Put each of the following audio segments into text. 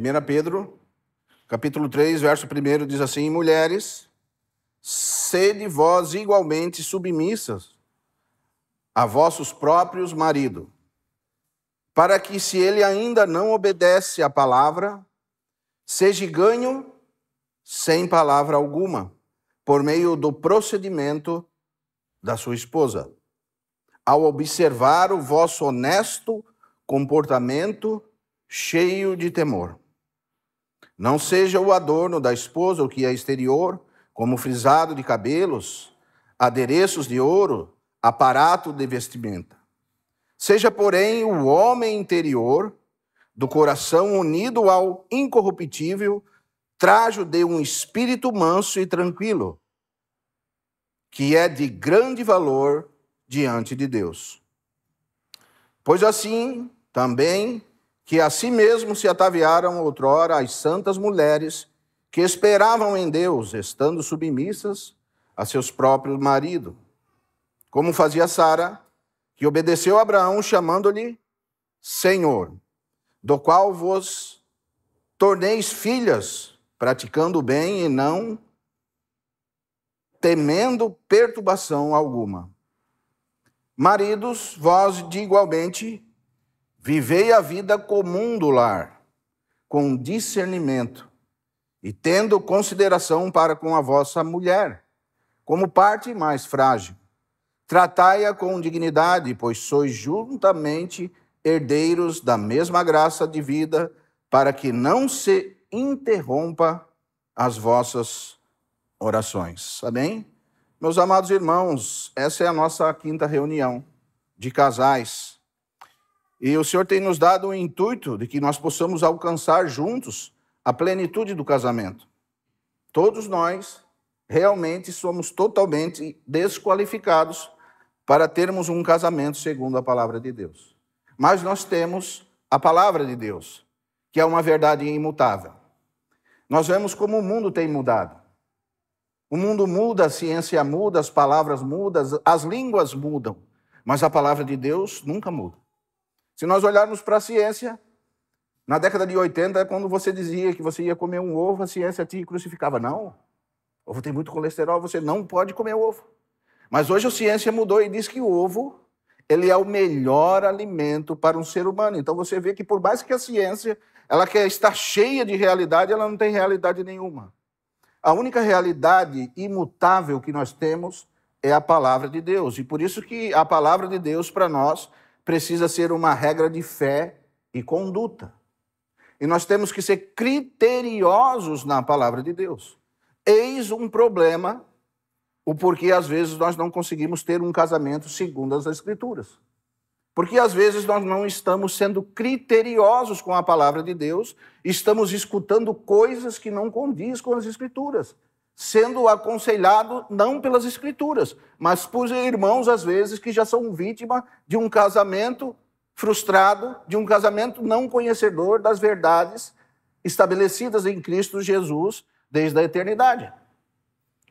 1 Pedro, capítulo 3, verso 1, diz assim: mulheres, sede vós igualmente submissas a vossos próprios maridos, para que, se ele ainda não obedece à palavra, seja ganho sem palavra alguma, por meio do procedimento da sua esposa, ao observar o vosso honesto comportamento cheio de temor. Não seja o adorno da esposa o que é exterior, como frisado de cabelos, adereços de ouro, aparato de vestimenta. Seja, porém, o homem interior, do coração unido ao incorruptível, trajo de um espírito manso e tranquilo, que é de grande valor diante de Deus. Pois assim, também, que a si mesmo se ataviaram outrora as santas mulheres que esperavam em Deus, estando submissas a seus próprios maridos, como fazia Sara, que obedeceu a Abraão, chamando-lhe Senhor, do qual vos torneis filhas, praticando o bem e não temendo perturbação alguma. Maridos, vós de igualmente vivei a vida comum do lar, com discernimento, e tendo consideração para com a vossa mulher, como parte mais frágil. Tratai-a com dignidade, pois sois juntamente herdeiros da mesma graça de vida, para que não se interrompa as vossas orações. Amém? Meus amados irmãos, essa é a nossa 5ª reunião de casais. E o Senhor tem nos dado o intuito de que nós possamos alcançar juntos a plenitude do casamento. Todos nós realmente somos totalmente desqualificados para termos um casamento segundo a palavra de Deus. Mas nós temos a palavra de Deus, que é uma verdade imutável. Nós vemos como o mundo tem mudado. O mundo muda, a ciência muda, as palavras mudam, as línguas mudam, mas a palavra de Deus nunca muda. Se nós olharmos para a ciência, na década de 80, quando você dizia que você ia comer um ovo, a ciência te crucificava. Não, ovo tem muito colesterol, você não pode comer ovo. Mas hoje a ciência mudou e diz que o ovo, ele é o melhor alimento para um ser humano. Então você vê que por mais que a ciência, ela quer estar cheia de realidade, ela não tem realidade nenhuma. A única realidade imutável que nós temos é a palavra de Deus. E por isso que a palavra de Deus para nós precisa ser uma regra de fé e conduta. E nós temos que ser criteriosos na palavra de Deus. Eis um problema, o porquê às vezes nós não conseguimos ter um casamento segundo as Escrituras. Porque às vezes nós não estamos sendo criteriosos com a palavra de Deus, estamos escutando coisas que não condiz com as Escrituras, sendo aconselhado não pelas Escrituras, mas por irmãos às vezes que já são vítimas de um casamento frustrado, de um casamento não conhecedor das verdades estabelecidas em Cristo Jesus desde a eternidade.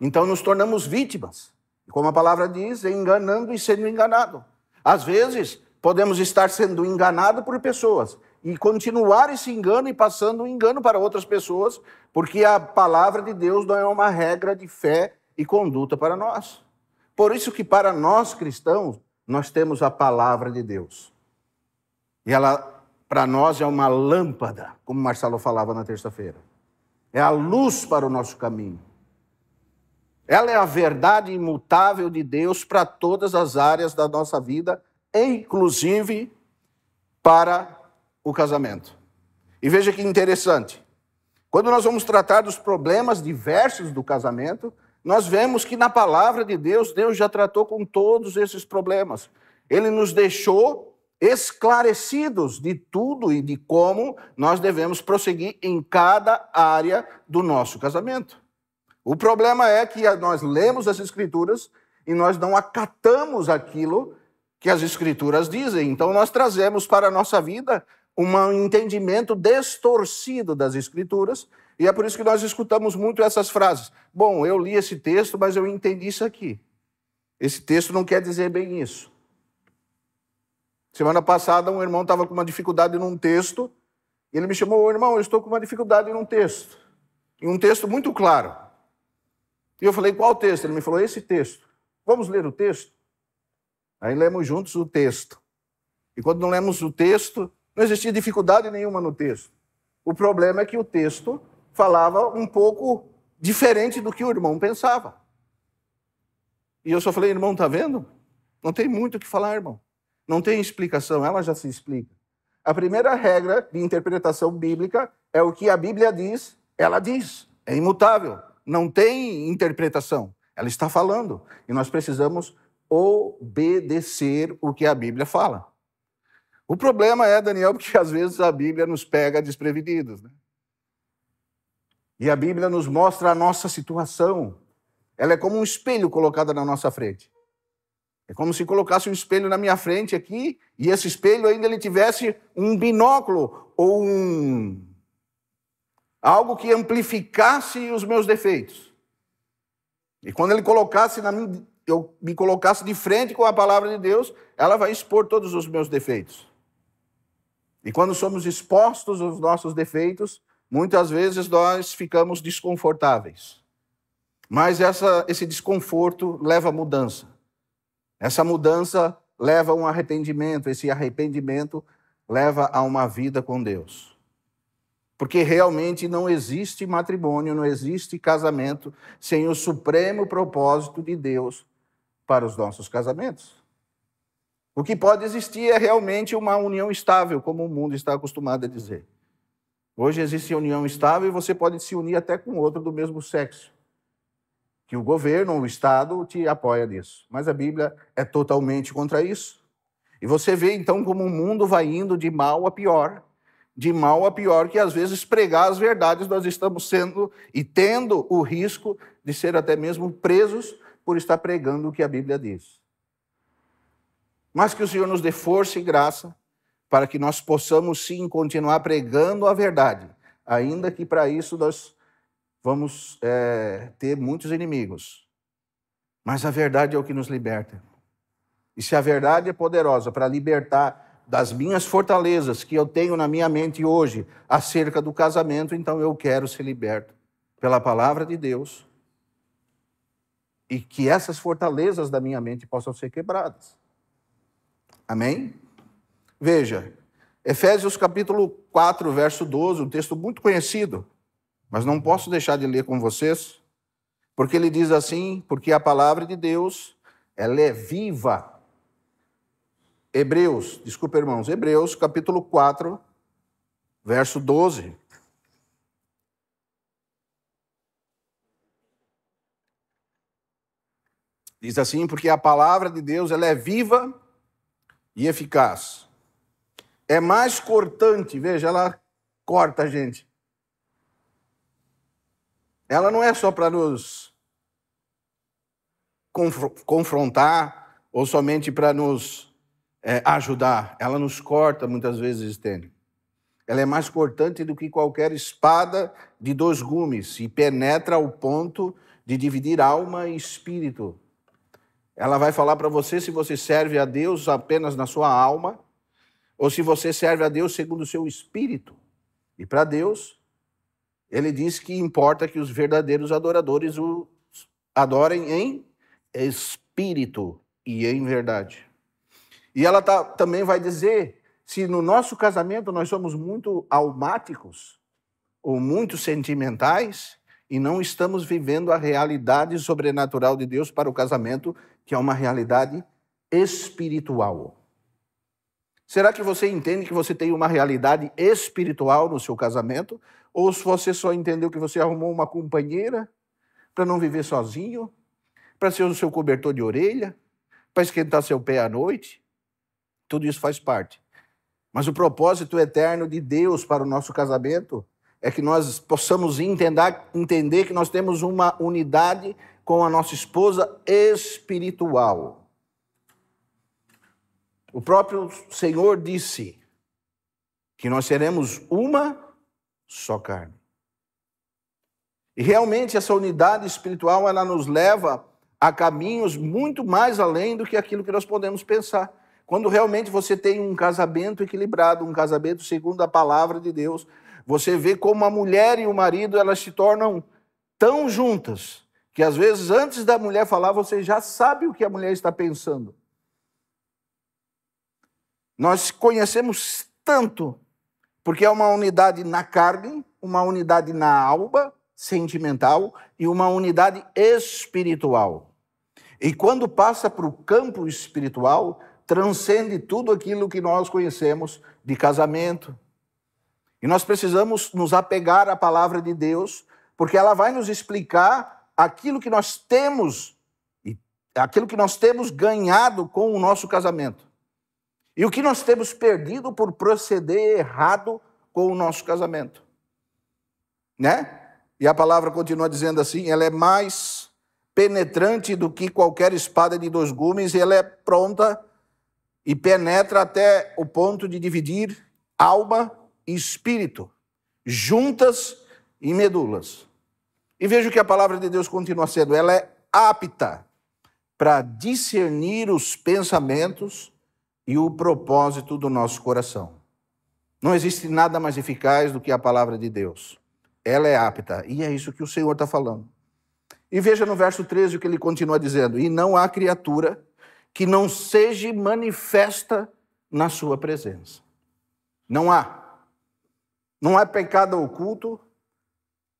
Então nos tornamos vítimas, como a palavra diz, enganando e sendo enganado. Às vezes podemos estar sendo enganados por pessoas e continuar esse engano e passando o engano para outras pessoas, porque a palavra de Deus não é uma regra de fé e conduta para nós. Por isso que para nós cristãos, nós temos a palavra de Deus. E ela, para nós, é uma lâmpada, como Marcelo falava na terça-feira. É a luz para o nosso caminho. Ela é a verdade imutável de Deus para todas as áreas da nossa vida, inclusive para o casamento. E veja que interessante. Quando nós vamos tratar dos problemas diversos do casamento, nós vemos que na palavra de Deus, Deus já tratou com todos esses problemas. Ele nos deixou esclarecidos de tudo e de como nós devemos prosseguir em cada área do nosso casamento. O problema é que nós lemos as Escrituras e nós não acatamos aquilo que as Escrituras dizem. Então nós trazemos para a nossa vida um entendimento distorcido das Escrituras, e é por isso que nós escutamos muito essas frases. Bom, eu li esse texto, mas eu entendi isso aqui. Esse texto não quer dizer bem isso. Semana passada um irmão estava com uma dificuldade num texto, E ele me chamou, irmão, eu estou com uma dificuldade em um texto muito claro. E eu falei, qual texto? Ele me falou, esse texto. Vamos ler o texto? Aí lemos juntos o texto. E quando não lemos o texto, não existia dificuldade nenhuma no texto. O problema é que o texto falava um pouco diferente do que o irmão pensava. E eu só falei, irmão, está vendo? Não tem muito o que falar, irmão. Não tem explicação, ela já se explica. A primeira regra de interpretação bíblica é o que a Bíblia diz, ela diz. É imutável, não tem interpretação. Ela está falando e nós precisamos obedecer o que a Bíblia fala. O problema é, Daniel, porque às vezes a Bíblia nos pega desprevenidos, né? E a Bíblia nos mostra a nossa situação. Ela é como um espelho colocado na nossa frente. É como se colocasse um espelho na minha frente aqui, e esse espelho ainda ele tivesse um binóculo ou algo que amplificasse os meus defeitos. E quando ele colocasse eu me colocasse de frente com a palavra de Deus, ela vai expor todos os meus defeitos. E quando somos expostos aos nossos defeitos, muitas vezes nós ficamos desconfortáveis. Mas esse desconforto leva a mudança. Essa mudança leva a um arrependimento. Esse arrependimento leva a uma vida com Deus. Porque realmente não existe matrimônio, não existe casamento sem o supremo propósito de Deus para os nossos casamentos. O que pode existir é realmente uma união estável, como o mundo está acostumado a dizer. Hoje existe união estável e você pode se unir até com outro do mesmo sexo. Que o governo ou o Estado te apoia nisso. Mas a Bíblia é totalmente contra isso. E você vê então como o mundo vai indo de mal a pior. De mal a pior, que às vezes pregar as verdades nós estamos sendo e tendo o risco de ser até mesmo presos por estar pregando o que a Bíblia diz. Mas que o Senhor nos dê força e graça para que nós possamos sim continuar pregando a verdade, ainda que para isso nós vamos ter muitos inimigos. Mas a verdade é o que nos liberta. E se a verdade é poderosa para libertar das minhas fortalezas que eu tenho na minha mente hoje acerca do casamento, então eu quero ser liberto pela palavra de Deus e que essas fortalezas da minha mente possam ser quebradas. Amém? Veja, Efésios capítulo 4, verso 12, um texto muito conhecido, mas não posso deixar de ler com vocês, porque ele diz assim, porque a palavra de Deus, ela é viva. Hebreus capítulo 4, verso 12. Diz assim, porque a palavra de Deus, ela é viva e eficaz. É mais cortante, veja, ela corta a gente. Ela não é só para nos confrontar ou somente para nos ajudar. Ela nos corta muitas vezes, estende. Ela é mais cortante do que qualquer espada de 2 gumes e penetra ao ponto de dividir alma e espírito. Ela vai falar para você se você serve a Deus apenas na sua alma ou se você serve a Deus segundo o seu espírito. E para Deus, ele diz que importa que os verdadeiros adoradores o adorem em espírito e em verdade. E ela também vai dizer, se no nosso casamento nós somos muito almáticos ou muito sentimentais e não estamos vivendo a realidade sobrenatural de Deus para o casamento, que é uma realidade espiritual. Será que você entende que você tem uma realidade espiritual no seu casamento? Ou se você só entendeu que você arrumou uma companheira para não viver sozinho, para ser o seu cobertor de orelha, para esquentar seu pé à noite? Tudo isso faz parte. Mas o propósito eterno de Deus para o nosso casamento é que nós possamos entender que nós temos uma unidade com a nossa esposa espiritual. O próprio Senhor disse que nós seremos uma só carne. E realmente essa unidade espiritual, ela nos leva a caminhos muito mais além do que aquilo que nós podemos pensar. quando realmente você tem um casamento equilibrado, um casamento segundo a palavra de Deus, você vê como a mulher e o marido, elas se tornam tão juntas, que às vezes antes da mulher falar, você já sabe o que a mulher está pensando. Nós conhecemos tanto, porque é uma unidade na carne, uma unidade na alma sentimental e uma unidade espiritual. E quando passa para o campo espiritual, transcende tudo aquilo que nós conhecemos de casamento. E nós precisamos nos apegar à palavra de Deus, porque ela vai nos explicar aquilo que nós temos, aquilo que nós temos ganhado com o nosso casamento. E o que nós temos perdido por proceder errado com o nosso casamento. Né? E a palavra continua dizendo assim, ela é mais penetrante do que qualquer espada de 2 gumes, e ela é pronta e penetra até o ponto de dividir alma e espírito, juntas e medulas. E veja o que a palavra de Deus continua sendo, ela é apta para discernir os pensamentos e o propósito do nosso coração. Não existe nada mais eficaz do que a palavra de Deus. Ela é apta, e é isso que o Senhor está falando. E veja no verso 13 o que ele continua dizendo, e não há criatura que não seja manifesta na sua presença. Não há. Não há pecado oculto,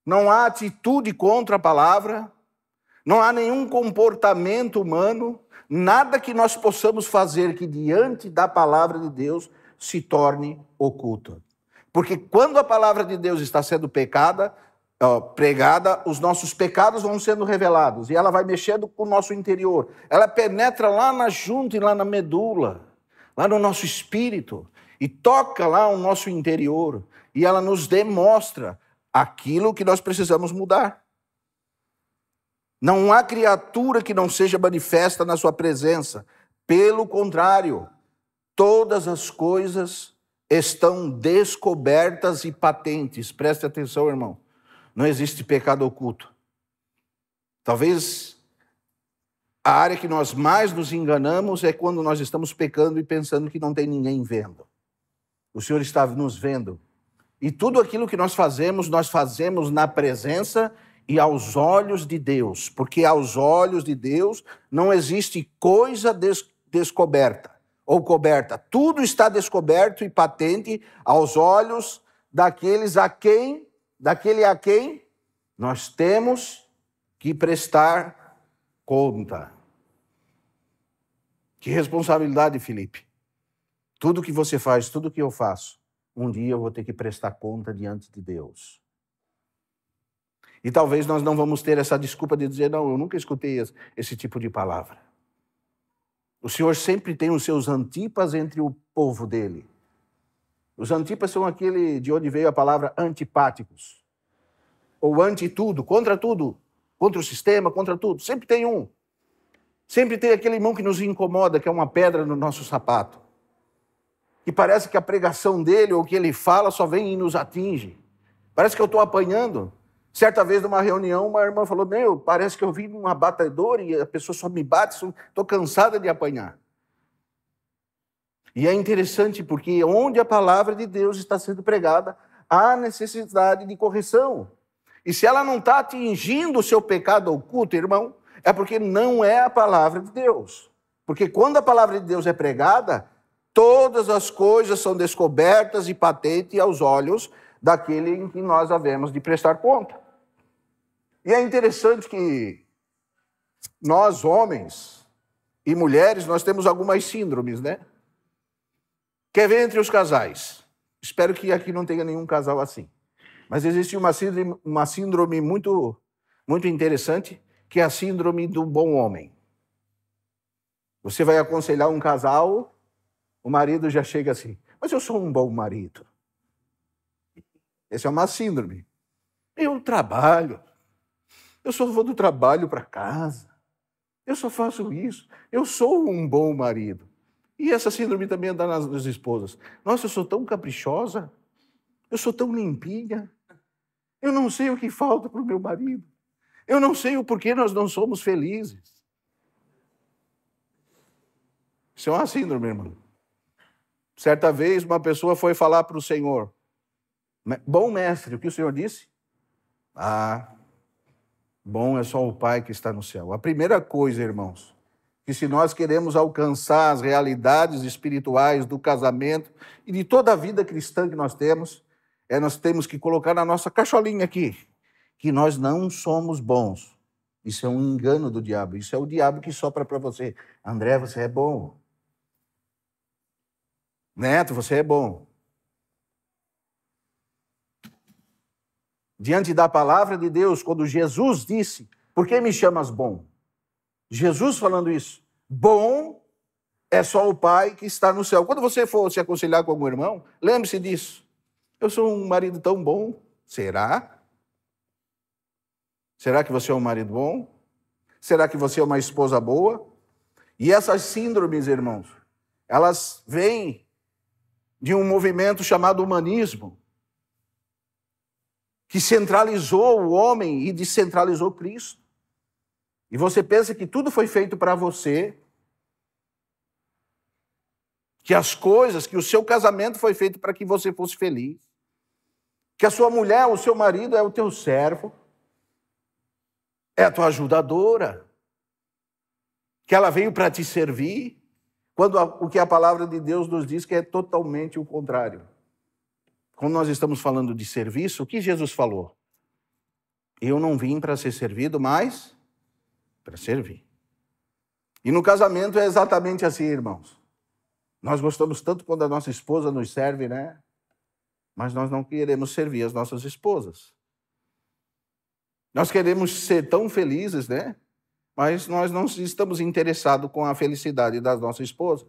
não há atitude contra a palavra, não há nenhum comportamento humano, nada que nós possamos fazer que diante da palavra de Deus se torne oculto. Porque quando a palavra de Deus está sendo pregada, os nossos pecados vão sendo revelados e ela vai mexendo com o nosso interior. Ela penetra lá na junta e lá na medula, lá no nosso espírito e toca lá o nosso interior e ela nos demonstra aquilo que nós precisamos mudar. Não há criatura que não seja manifesta na sua presença. Pelo contrário, todas as coisas estão descobertas e patentes. Preste atenção, irmão. Não existe pecado oculto. Talvez a área que nós mais nos enganamos é quando nós estamos pecando e pensando que não tem ninguém vendo. O Senhor está nos vendo. E tudo aquilo que nós fazemos na presença e aos olhos de Deus. Porque aos olhos de Deus não existe coisa descoberta ou coberta. Tudo está descoberto e patente aos olhos daquele a quem nós temos que prestar conta. Que responsabilidade, Felipe. Tudo que você faz, tudo que eu faço, um dia eu vou ter que prestar conta diante de Deus. E talvez nós não vamos ter essa desculpa de dizer, não, eu nunca escutei esse tipo de palavra. O Senhor sempre tem os seus antipas entre o povo dele. Os antipas são aquele de onde veio a palavra antipáticos. Ou anti-tudo, contra o sistema, contra tudo. Sempre tem um. Sempre tem aquele irmão que nos incomoda, que é uma pedra no nosso sapato. Que parece que a pregação dele ou o que ele fala só vem e nos atinge. Parece que eu estou apanhando. Certa vez, numa reunião, uma irmã falou, parece que eu vim num abatedor e a pessoa só me bate, estou cansada de apanhar. E é interessante porque onde a palavra de Deus está sendo pregada, há necessidade de correção. E se ela não está atingindo o seu pecado oculto, irmão, é porque não é a palavra de Deus. Porque quando a palavra de Deus é pregada, todas as coisas são descobertas e patentes aos olhos daquele em que nós havemos de prestar conta. E é interessante que nós, homens e mulheres, nós temos algumas síndromes, né? Quer ver entre os casais? Espero que aqui não tenha nenhum casal assim. Mas existe uma síndrome muito, muito interessante, que é a síndrome do bom homem. Você vai aconselhar um casal, o marido já chega assim, mas eu sou um bom marido. Essa é uma síndrome. Eu trabalho. Eu só vou do trabalho para casa. Eu só faço isso. Eu sou um bom marido. E essa síndrome também anda nas esposas. Nossa, eu sou tão caprichosa. Eu sou tão limpinha. Eu não sei o que falta para o meu marido. Eu não sei o porquê nós não somos felizes. Isso é uma síndrome, irmão. Certa vez, uma pessoa foi falar para o Senhor: bom mestre, o que o Senhor disse? Ah, bom é só o Pai que está no céu. A primeira coisa, irmãos, que se nós queremos alcançar as realidades espirituais do casamento e de toda a vida cristã que nós temos que colocar na nossa cacholinha aqui, que nós não somos bons. Isso é um engano do diabo. Isso é o diabo que sopra para você. André, você é bom. Neto, você é bom. Diante da palavra de Deus, quando Jesus disse: por que me chamas bom? Jesus falando isso: bom é só o Pai que está no céu. Quando você for se aconselhar com algum irmão, lembre-se disso. Eu sou um marido tão bom. Será? Será que você é um marido bom? Será que você é uma esposa boa? E essas síndromes, irmãos, elas vêm de um movimento chamado humanismo, que centralizou o homem e descentralizou Cristo. E você pensa que tudo foi feito para você, que as coisas, que o seu casamento foi feito para que você fosse feliz, que a sua mulher, o seu marido é o teu servo, é a tua ajudadora, que ela veio para te servir, quando o que a palavra de Deus nos diz que é totalmente o contrário. Quando nós estamos falando de serviço, o que Jesus falou? Eu não vim para ser servido, mas para servir. E no casamento é exatamente assim, irmãos. Nós gostamos tanto quando a nossa esposa nos serve, né? Mas nós não queremos servir as nossas esposas. Nós queremos ser tão felizes, né? Mas nós não estamos interessados com a felicidade da nossa esposa.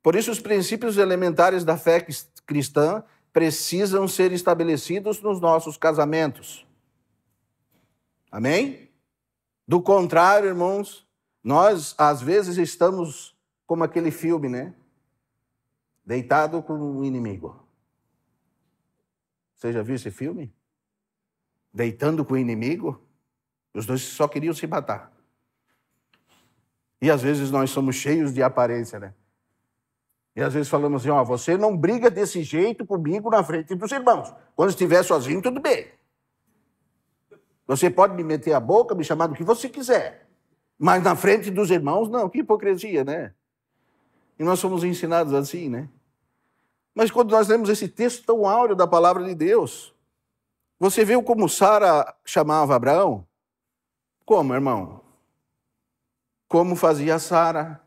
Por isso, os princípios elementares da fé cristã precisam ser estabelecidos nos nossos casamentos. Amém? Do contrário, irmãos, nós às vezes estamos como aquele filme, né? Deitado com o inimigo. Você já viu esse filme? Deitando com o inimigo? Os dois só queriam se matar. E às vezes nós somos cheios de aparência, né? E às vezes falamos assim: ó, você não briga desse jeito comigo na frente dos irmãos. Quando estiver sozinho, tudo bem. Você pode me meter a boca, me chamar do que você quiser. Mas na frente dos irmãos, não. Que hipocrisia, né? E nós somos ensinados assim, né? Mas quando nós lemos esse texto tão áureo da palavra de Deus, você viu como Sara chamava Abraão? Como, irmão? Como fazia Sara,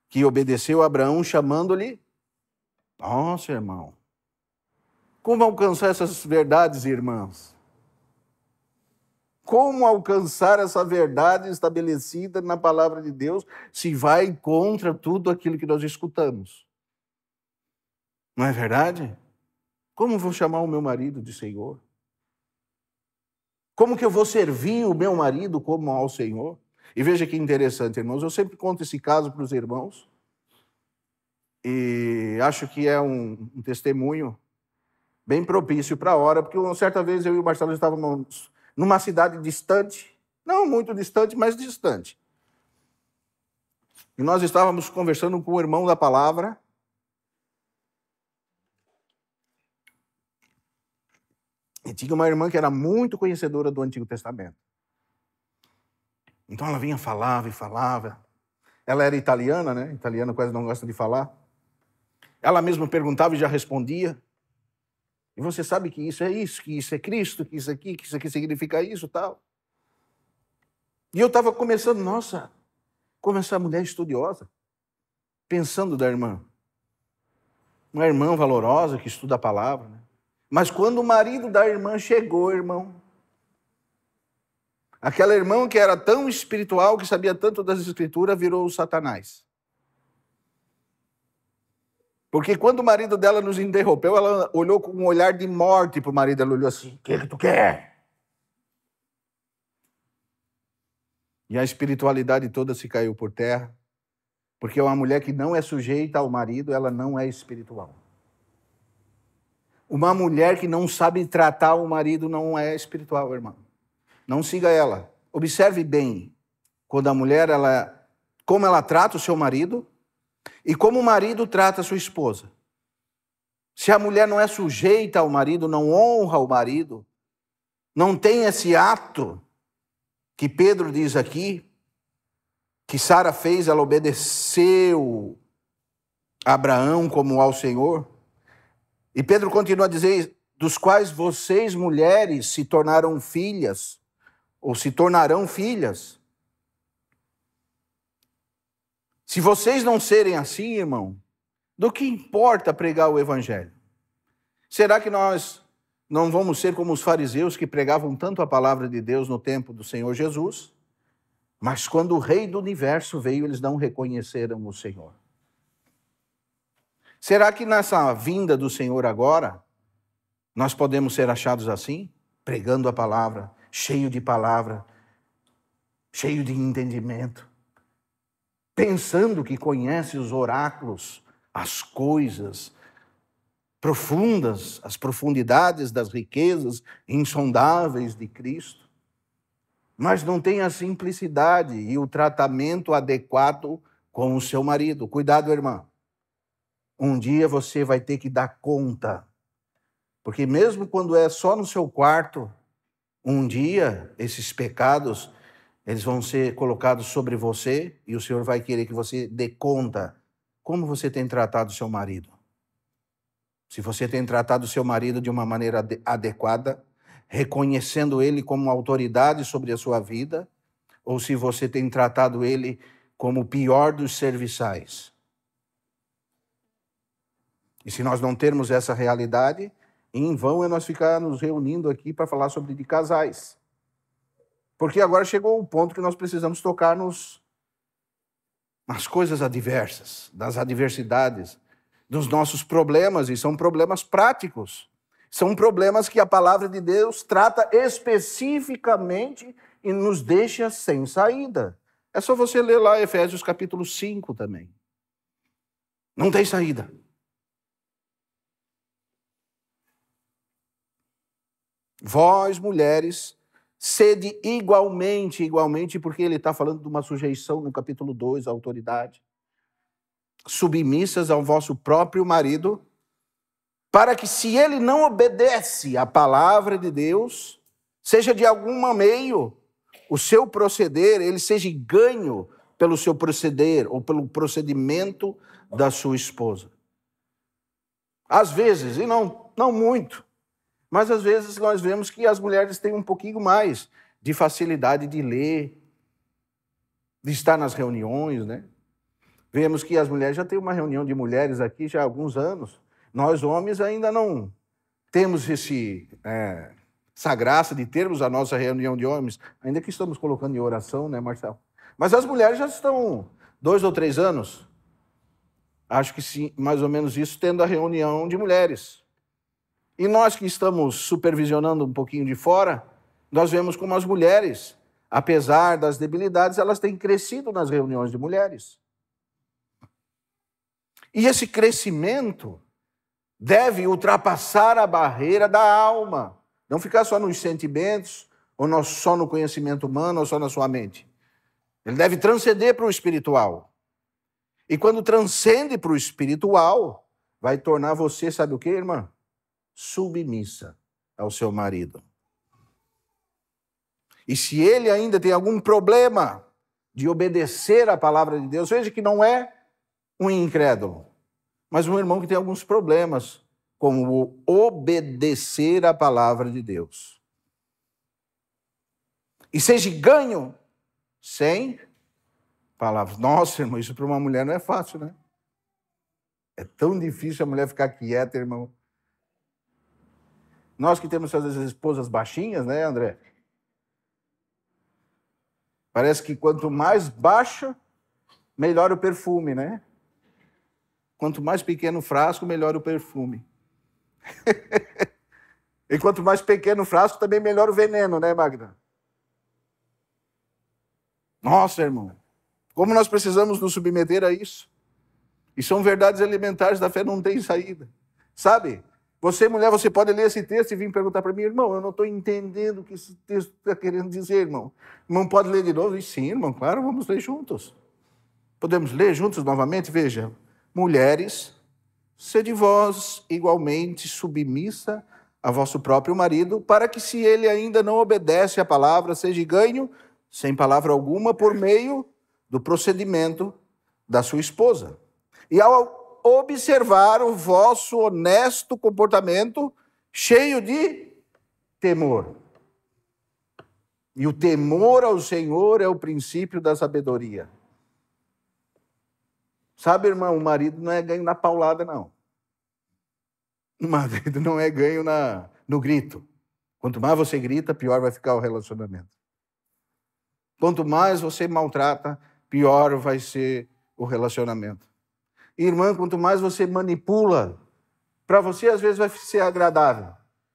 que obedeceu a Abraão chamando-lhe? Nossa, irmão. Como alcançar essas verdades, irmãos? Como alcançar essa verdade estabelecida na palavra de Deus se vai contra tudo aquilo que nós escutamos? Não é verdade? Como vou chamar o meu marido de Senhor? Como que eu vou servir o meu marido como ao Senhor? E veja que interessante, irmãos, eu sempre conto esse caso para os irmãos e acho que é um testemunho bem propício para a hora, porque uma certa vez eu e o Marcelo estávamos numa cidade distante, não muito distante, mas distante. E nós estávamos conversando com o irmão da palavra. E tinha uma irmã que era muito conhecedora do Antigo Testamento. Então ela vinha, falava e falava. Ela era italiana, né? Italiana quase não gosta de falar. Ela mesma perguntava e já respondia. E você sabe que isso é Cristo, que isso aqui significa isso e tal. E eu estava começando, nossa, como essa mulher estudiosa, pensando da irmã. Uma irmã valorosa que estuda a palavra, né? Mas quando o marido da irmã chegou, irmão, aquela irmã que era tão espiritual, que sabia tanto das Escrituras, virou o Satanás. Porque quando o marido dela nos interrompeu, ela olhou com um olhar de morte para o marido. Ela olhou assim: o que tu quer? E a espiritualidade toda se caiu por terra. Porque uma mulher que não é sujeita ao marido, ela não é espiritual. Uma mulher que não sabe tratar o marido não é espiritual, irmão. Não siga ela. Observe bem. Quando a mulher, ela como ela trata o seu marido e como o marido trata a sua esposa. Se a mulher não é sujeita ao marido, não honra o marido, não tem esse ato que Pedro diz aqui, que Sara fez, ela obedeceu a Abraão como ao Senhor. E Pedro continua a dizer, dos quais vocês, mulheres, se tornaram filhas, ou se tornarão filhas. Se vocês não serem assim, irmão, do que importa pregar o evangelho? Será que nós não vamos ser como os fariseus que pregavam tanto a palavra de Deus no tempo do Senhor Jesus, mas quando o Rei do Universo veio, eles não reconheceram o Senhor? Será que nessa vinda do Senhor agora, nós podemos ser achados assim? Pregando a palavra, cheio de palavra, cheio de entendimento, pensando que conhece os oráculos, as coisas profundas, as profundidades das riquezas insondáveis de Cristo, mas não tem a simplicidade e o tratamento adequado com o seu marido. Cuidado, irmã. Um dia você vai ter que dar conta, porque mesmo quando é só no seu quarto, um dia esses pecados, eles vão ser colocados sobre você e o Senhor vai querer que você dê conta. Como você tem tratado o seu marido? Se você tem tratado o seu marido de uma maneira adequada, reconhecendo ele como autoridade sobre a sua vida, ou se você tem tratado ele como o pior dos serviçais. E se nós não termos essa realidade, em vão é nós ficar nos reunindo aqui para falar sobre de casais. Porque agora chegou o ponto que nós precisamos tocar nas coisas adversas, das adversidades, dos nossos problemas, e são problemas práticos. São problemas que a palavra de Deus trata especificamente e nos deixa sem saída. É só você ler lá Efésios capítulo 5 também. Não tem saída. Vós, mulheres, sede igualmente, porque ele está falando de uma sujeição no capítulo 2, a autoridade, submissas ao vosso próprio marido, para que se ele não obedece à palavra de Deus, seja de algum meio, o seu proceder, ele seja ganho pelo seu proceder ou pelo procedimento da sua esposa. Às vezes, e não muito, mas às vezes nós vemos que as mulheres têm um pouquinho mais de facilidade de ler, de estar nas reuniões, né? Vemos que as mulheres já têm uma reunião de mulheres aqui já há alguns anos. Nós, homens, ainda não temos essa graça de termos a nossa reunião de homens, ainda que estamos colocando em oração, né, Marcelo? Mas as mulheres já estão 2 ou 3 anos, acho que sim, mais ou menos isso, tendo a reunião de mulheres. E nós que estamos supervisionando um pouquinho de fora, nós vemos como as mulheres, apesar das debilidades, elas têm crescido nas reuniões de mulheres. E esse crescimento deve ultrapassar a barreira da alma. Não ficar só nos sentimentos, ou só no conhecimento humano, ou só na sua mente. Ele deve transcender para o espiritual. E quando transcende para o espiritual, vai tornar você, sabe o que, irmã? Submissa ao seu marido. E se ele ainda tem algum problema de obedecer à palavra de Deus, veja que não é um incrédulo, mas um irmão que tem alguns problemas com o obedecer à palavra de Deus. E seja ganho sem palavras. Nossa, irmão, isso para uma mulher não é fácil, né? É tão difícil a mulher ficar quieta, irmão. Nós que temos às vezes esposas baixinhas, né, André? Parece que quanto mais baixa, melhor o perfume, né? Quanto mais pequeno o frasco, melhor o perfume. E quanto mais pequeno o frasco, também melhor o veneno, né, Magda? Nossa, irmão, como nós precisamos nos submeter a isso. E são verdades elementares da fé, não tem saída. Sabe? Você, mulher, você pode ler esse texto e vir perguntar para mim, irmão, eu não estou entendendo o que esse texto está querendo dizer, irmão. Irmão, pode ler de novo? E sim, irmão, claro, vamos ler juntos. Podemos ler juntos novamente? Veja. Mulheres, sede vós igualmente submissa a vosso próprio marido, para que, se ele ainda não obedece à palavra, seja ganho, sem palavra alguma, por meio do procedimento da sua esposa. E ao observar o vosso honesto comportamento, cheio de temor. E o temor ao Senhor é o princípio da sabedoria. Sabe, irmão, o marido não é ganho na paulada, não. O marido não é ganho no grito. Quanto mais você grita, pior vai ficar o relacionamento. Quanto mais você maltrata, pior vai ser o relacionamento. E, irmã, quanto mais você manipula, para você às vezes vai ser agradável,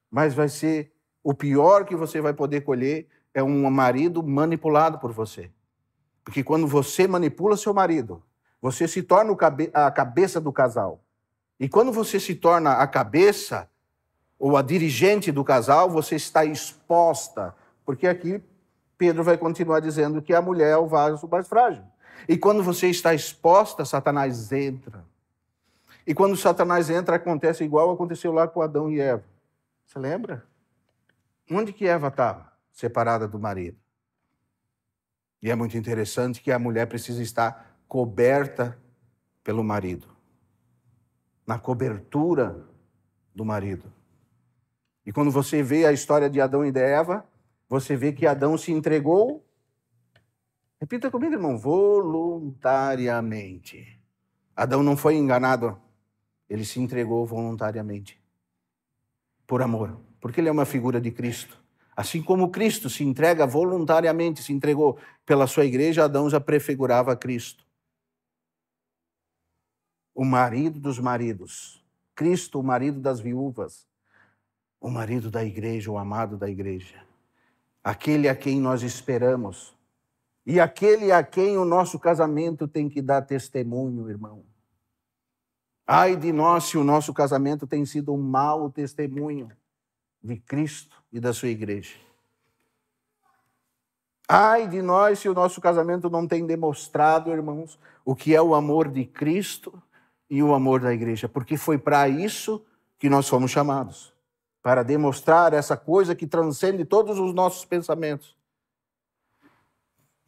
mas vai ser o pior que você vai poder colher é um marido manipulado por você. Porque quando você manipula seu marido, você se torna a cabeça do casal. E quando você se torna a cabeça ou a dirigente do casal, você está exposta. Porque aqui Pedro vai continuar dizendo que a mulher é o vaso mais frágil. E quando você está exposta, Satanás entra. E quando Satanás entra, acontece igual aconteceu lá com Adão e Eva. Você lembra? Onde que Eva estava? Separada do marido. E é muito interessante que a mulher precisa estar coberta pelo marido. Na cobertura do marido. E quando você vê a história de Adão e de Eva, você vê que Adão se entregou, repita comigo, irmão, voluntariamente. Adão não foi enganado, ele se entregou voluntariamente. Por amor, porque ele é uma figura de Cristo. Assim como Cristo se entrega voluntariamente, se entregou pela sua igreja, Adão já prefigurava Cristo. O marido dos maridos. Cristo, o marido das viúvas. O marido da igreja, o amado da igreja. Aquele a quem nós esperamos. E aquele a quem o nosso casamento tem que dar testemunho, irmão. Ai de nós se o nosso casamento tem sido um mau testemunho de Cristo e da sua igreja. Ai de nós se o nosso casamento não tem demonstrado, irmãos, o que é o amor de Cristo e o amor da igreja, porque foi para isso que nós fomos chamados, para demonstrar essa coisa que transcende todos os nossos pensamentos.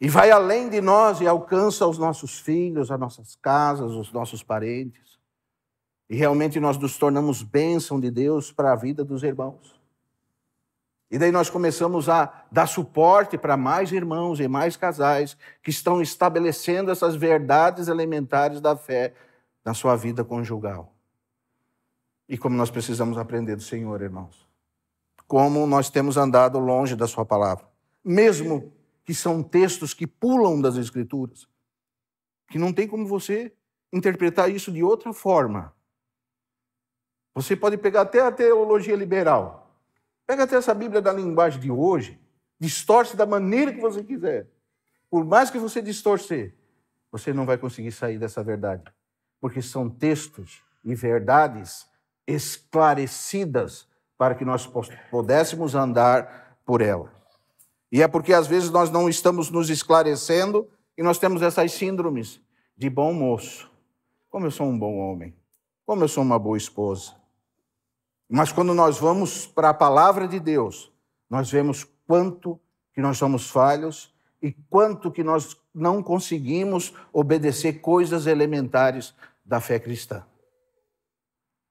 E vai além de nós e alcança os nossos filhos, as nossas casas, os nossos parentes. E realmente nós nos tornamos bênção de Deus para a vida dos irmãos. E daí nós começamos a dar suporte para mais irmãos e mais casais que estão estabelecendo essas verdades elementares da fé na sua vida conjugal. E como nós precisamos aprender do Senhor, irmãos. Como nós temos andado longe da sua palavra. Mesmo que são textos que pulam das Escrituras. Que não tem como você interpretar isso de outra forma. Você pode pegar até a teologia liberal. Pega até essa Bíblia da linguagem de hoje, distorce da maneira que você quiser. Por mais que você distorcer, você não vai conseguir sair dessa verdade. Porque são textos e verdades esclarecidas para que nós pudéssemos andar por ela. E é porque às vezes nós não estamos nos esclarecendo e nós temos essas síndromes de bom moço. Como eu sou um bom homem. Como eu sou uma boa esposa. Mas quando nós vamos para a palavra de Deus, nós vemos quanto que nós somos falhos e quanto que nós não conseguimos obedecer coisas elementares da fé cristã.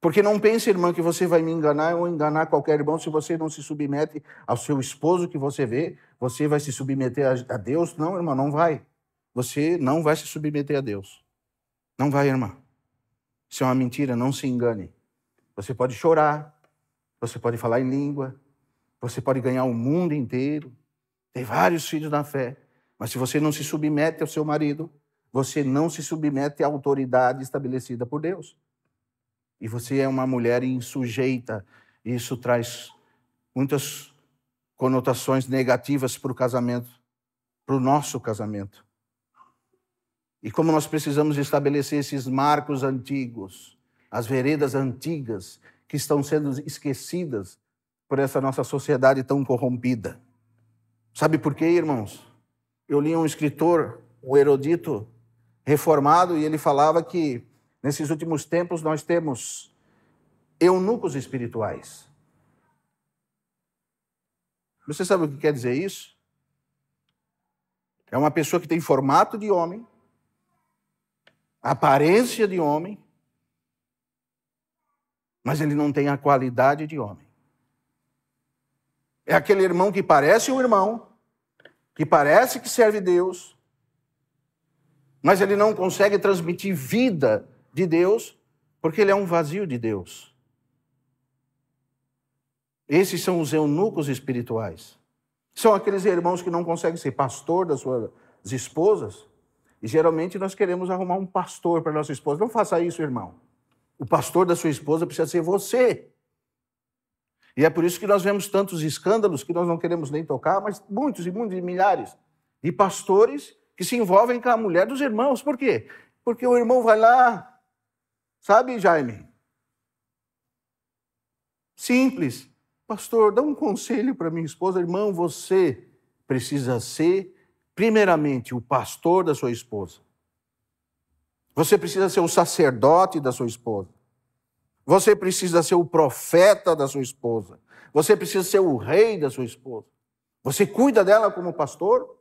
Porque não pense, irmã, que você vai me enganar ou enganar qualquer irmão se você não se submete ao seu esposo que você vê, você vai se submeter a Deus. Não, irmã, não vai. Você não vai se submeter a Deus. Não vai, irmã. Isso é uma mentira, não se engane. Você pode chorar, você pode falar em língua, você pode ganhar o mundo inteiro, ter vários filhos na fé, mas se você não se submete ao seu marido, você não se submete à autoridade estabelecida por Deus. E você é uma mulher insujeita, e isso traz muitas conotações negativas para o casamento, para o nosso casamento. E como nós precisamos estabelecer esses marcos antigos, as veredas antigas que estão sendo esquecidas por essa nossa sociedade tão corrompida. Sabe por quê, irmãos? Eu li um escritor, o erudito reformado, e ele falava que nesses últimos tempos nós temos eunucos espirituais. Você sabe o que quer dizer isso? É uma pessoa que tem formato de homem, aparência de homem, mas ele não tem a qualidade de homem. É aquele irmão que parece um irmão, que parece que serve Deus, mas ele não consegue transmitir vida de Deus, porque ele é um vazio de Deus. Esses são os eunucos espirituais. São aqueles irmãos que não conseguem ser pastor das suas esposas, e geralmente nós queremos arrumar um pastor para nossa esposa. Não faça isso, irmão. O pastor da sua esposa precisa ser você. E é por isso que nós vemos tantos escândalos que nós não queremos nem tocar, mas muitos e muitos e milhares de pastores que se envolvem com a mulher dos irmãos. Por quê? Porque o irmão vai lá, sabe, Jaime? Simples. Pastor, dá um conselho para minha esposa. Irmão, você precisa ser, primeiramente, o pastor da sua esposa. Você precisa ser o sacerdote da sua esposa. Você precisa ser o profeta da sua esposa. Você precisa ser o rei da sua esposa. Você cuida dela como pastor?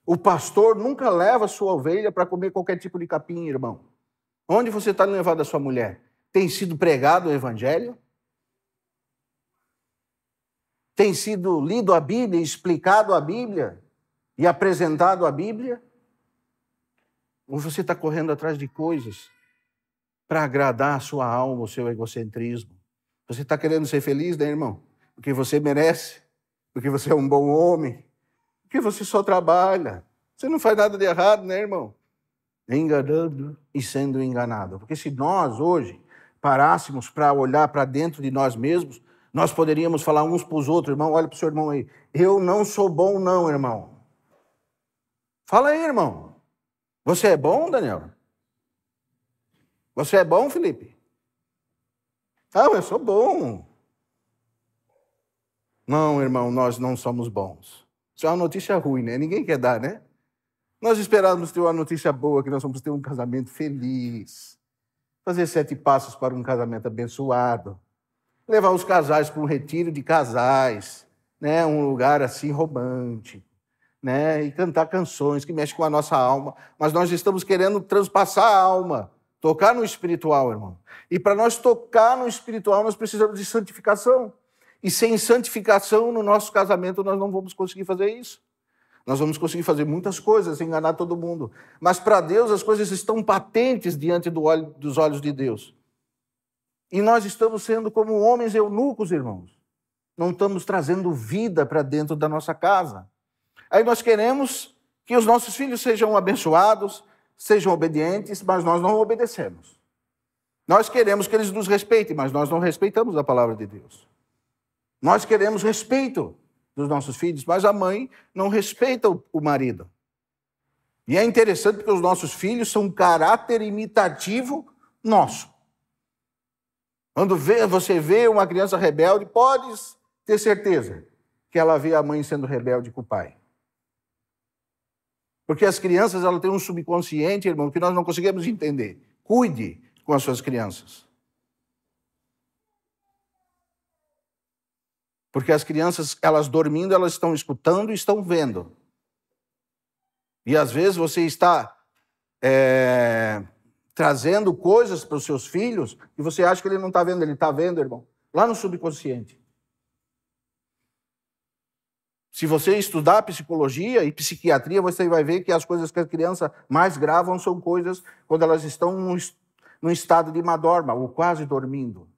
O pastor nunca leva a sua ovelha para comer qualquer tipo de capim, irmão. Onde você está levando a sua mulher? Tem sido pregado o evangelho? Tem sido lido a Bíblia, explicado a Bíblia e apresentado a Bíblia? Ou você está correndo atrás de coisas para agradar a sua alma, o seu egocentrismo? Você está querendo ser feliz, né, irmão? Porque você merece, porque você é um bom homem, porque você só trabalha. Você não faz nada de errado, né, irmão? Enganando e sendo enganado. Porque se nós hoje parássemos para olhar para dentro de nós mesmos, nós poderíamos falar uns para os outros, irmão, olha para o seu irmão aí. Eu não sou bom não, irmão. Fala aí, irmão. Você é bom, Daniel? Você é bom, Felipe? Ah, eu sou bom. Não, irmão, nós não somos bons. Isso é uma notícia ruim, né? Ninguém quer dar, né? Nós esperávamos ter uma notícia boa, que nós vamos ter um casamento feliz. Fazer 7 passos para um casamento abençoado. Levar os casais para um retiro de casais, né? Um lugar assim romântico, né? E cantar canções que mexem com a nossa alma. Mas nós estamos querendo transpassar a alma. Tocar no espiritual, irmão. E para nós tocar no espiritual, nós precisamos de santificação. E sem santificação no nosso casamento, nós não vamos conseguir fazer isso. Nós vamos conseguir fazer muitas coisas, enganar todo mundo. Mas para Deus, as coisas estão patentes diante dos olhos de Deus. E nós estamos sendo como homens eunucos, irmãos. Não estamos trazendo vida para dentro da nossa casa. Aí nós queremos que os nossos filhos sejam abençoados, sejam obedientes, mas nós não obedecemos. Nós queremos que eles nos respeitem, mas nós não respeitamos a palavra de Deus. Nós queremos respeito dos nossos filhos, mas a mãe não respeita o marido. E é interessante porque os nossos filhos são um caráter imitativo nosso. Quando você vê uma criança rebelde, pode ter certeza que ela vê a mãe sendo rebelde com o pai. Porque as crianças, elas têm um subconsciente, irmão, que nós não conseguimos entender. Cuide com as suas crianças. Porque as crianças, elas dormindo, elas estão escutando e estão vendo. E às vezes você está trazendo coisas para os seus filhos e você acha que ele não está vendo. Ele está vendo, irmão, lá no subconsciente. Se você estudar psicologia e psiquiatria, você vai ver que as coisas que a criança mais gravam são coisas quando elas estão num estado de madorma, ou quase dormindo.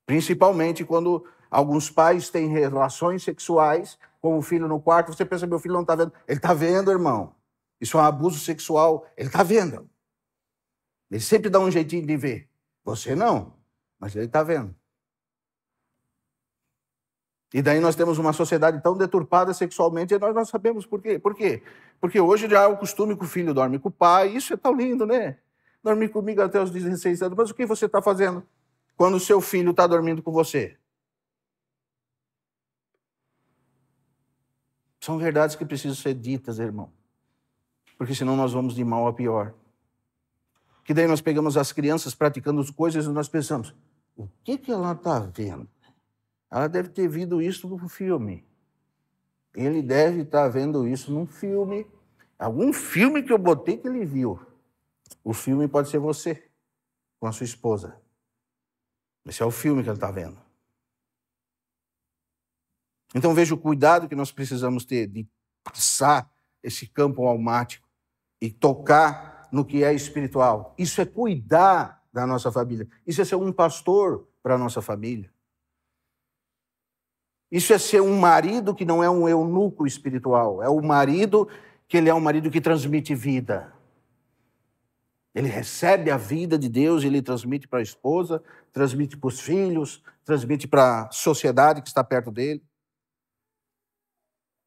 Principalmente quando alguns pais têm relações sexuais com o filho no quarto, você pensa, meu filho não está vendo. Ele está vendo, irmão. Isso é um abuso sexual. Ele está vendo. Ele sempre dá um jeitinho de ver. Você não, mas ele está vendo. E daí nós temos uma sociedade tão deturpada sexualmente e nós não sabemos por quê. Por quê? Porque hoje já é o costume que o filho dorme com o pai. Isso é tão lindo, né? Dormir comigo até os 16 anos. Mas o que você está fazendo quando o seu filho está dormindo com você? São verdades que precisam ser ditas, irmão. Porque senão nós vamos de mal a pior. Que daí nós pegamos as crianças praticando as coisas e nós pensamos, o que ela está vendo? Ela deve ter visto isso num filme. Ele deve estar vendo isso num filme. Algum filme que eu botei que ele viu. O filme pode ser você, com a sua esposa. Esse é o filme que ele está vendo. Então veja o cuidado que nós precisamos ter de passar esse campo almático e tocar no que é espiritual. Isso é cuidar da nossa família. Isso é ser um pastor para a nossa família. Isso é ser um marido que não é um eunuco espiritual. É o marido que ele é um marido que transmite vida. Ele recebe a vida de Deus e ele transmite para a esposa, transmite para os filhos, transmite para a sociedade que está perto dele.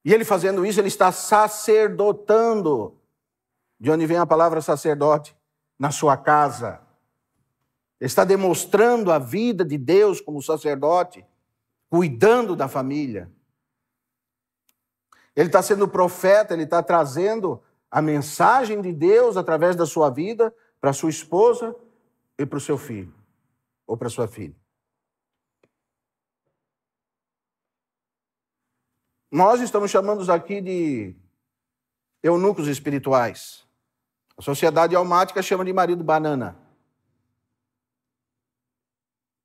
E ele fazendo isso, ele está sacerdotando. De onde vem a palavra sacerdote? Na sua casa. Ele está demonstrando a vida de Deus como sacerdote, cuidando da família. Ele está sendo profeta, ele está trazendo a mensagem de Deus através da sua vida para a sua esposa e para o seu filho, ou para a sua filha. Nós estamos chamando aqui de eunucos espirituais. A sociedade almática chama de marido banana,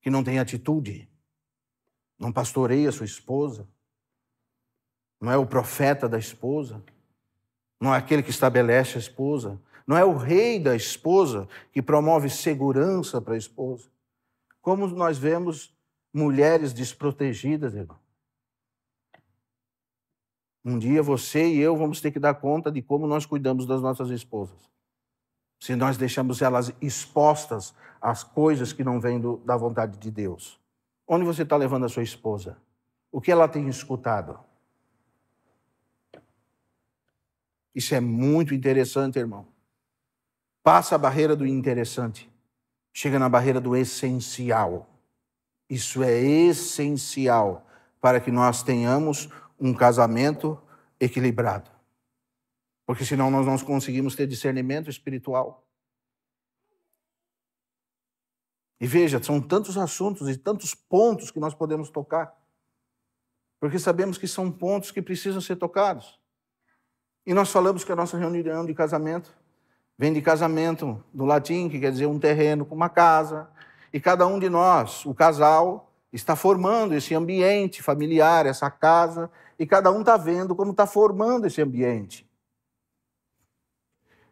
que não tem atitude, não pastoreia sua esposa, não é o profeta da esposa, não é aquele que estabelece a esposa, não é o rei da esposa que promove segurança para a esposa. Como nós vemos mulheres desprotegidas, irmão. Um dia você e eu vamos ter que dar conta de como nós cuidamos das nossas esposas. Se nós deixamos elas expostas às coisas que não vêm da vontade de Deus. Onde você está levando a sua esposa? O que ela tem escutado? Isso é muito interessante, irmão. Passa a barreira do interessante. Chega na barreira do essencial. Isso é essencial para que nós tenhamos um casamento equilibrado. Porque senão nós não conseguimos ter discernimento espiritual. E veja, são tantos assuntos e tantos pontos que nós podemos tocar. Porque sabemos que são pontos que precisam ser tocados. E nós falamos que a nossa reunião de casamento vem de casamento, do latim, que quer dizer um terreno com uma casa. E cada um de nós, o casal, está formando esse ambiente familiar, essa casa, e cada um está vendo como está formando esse ambiente.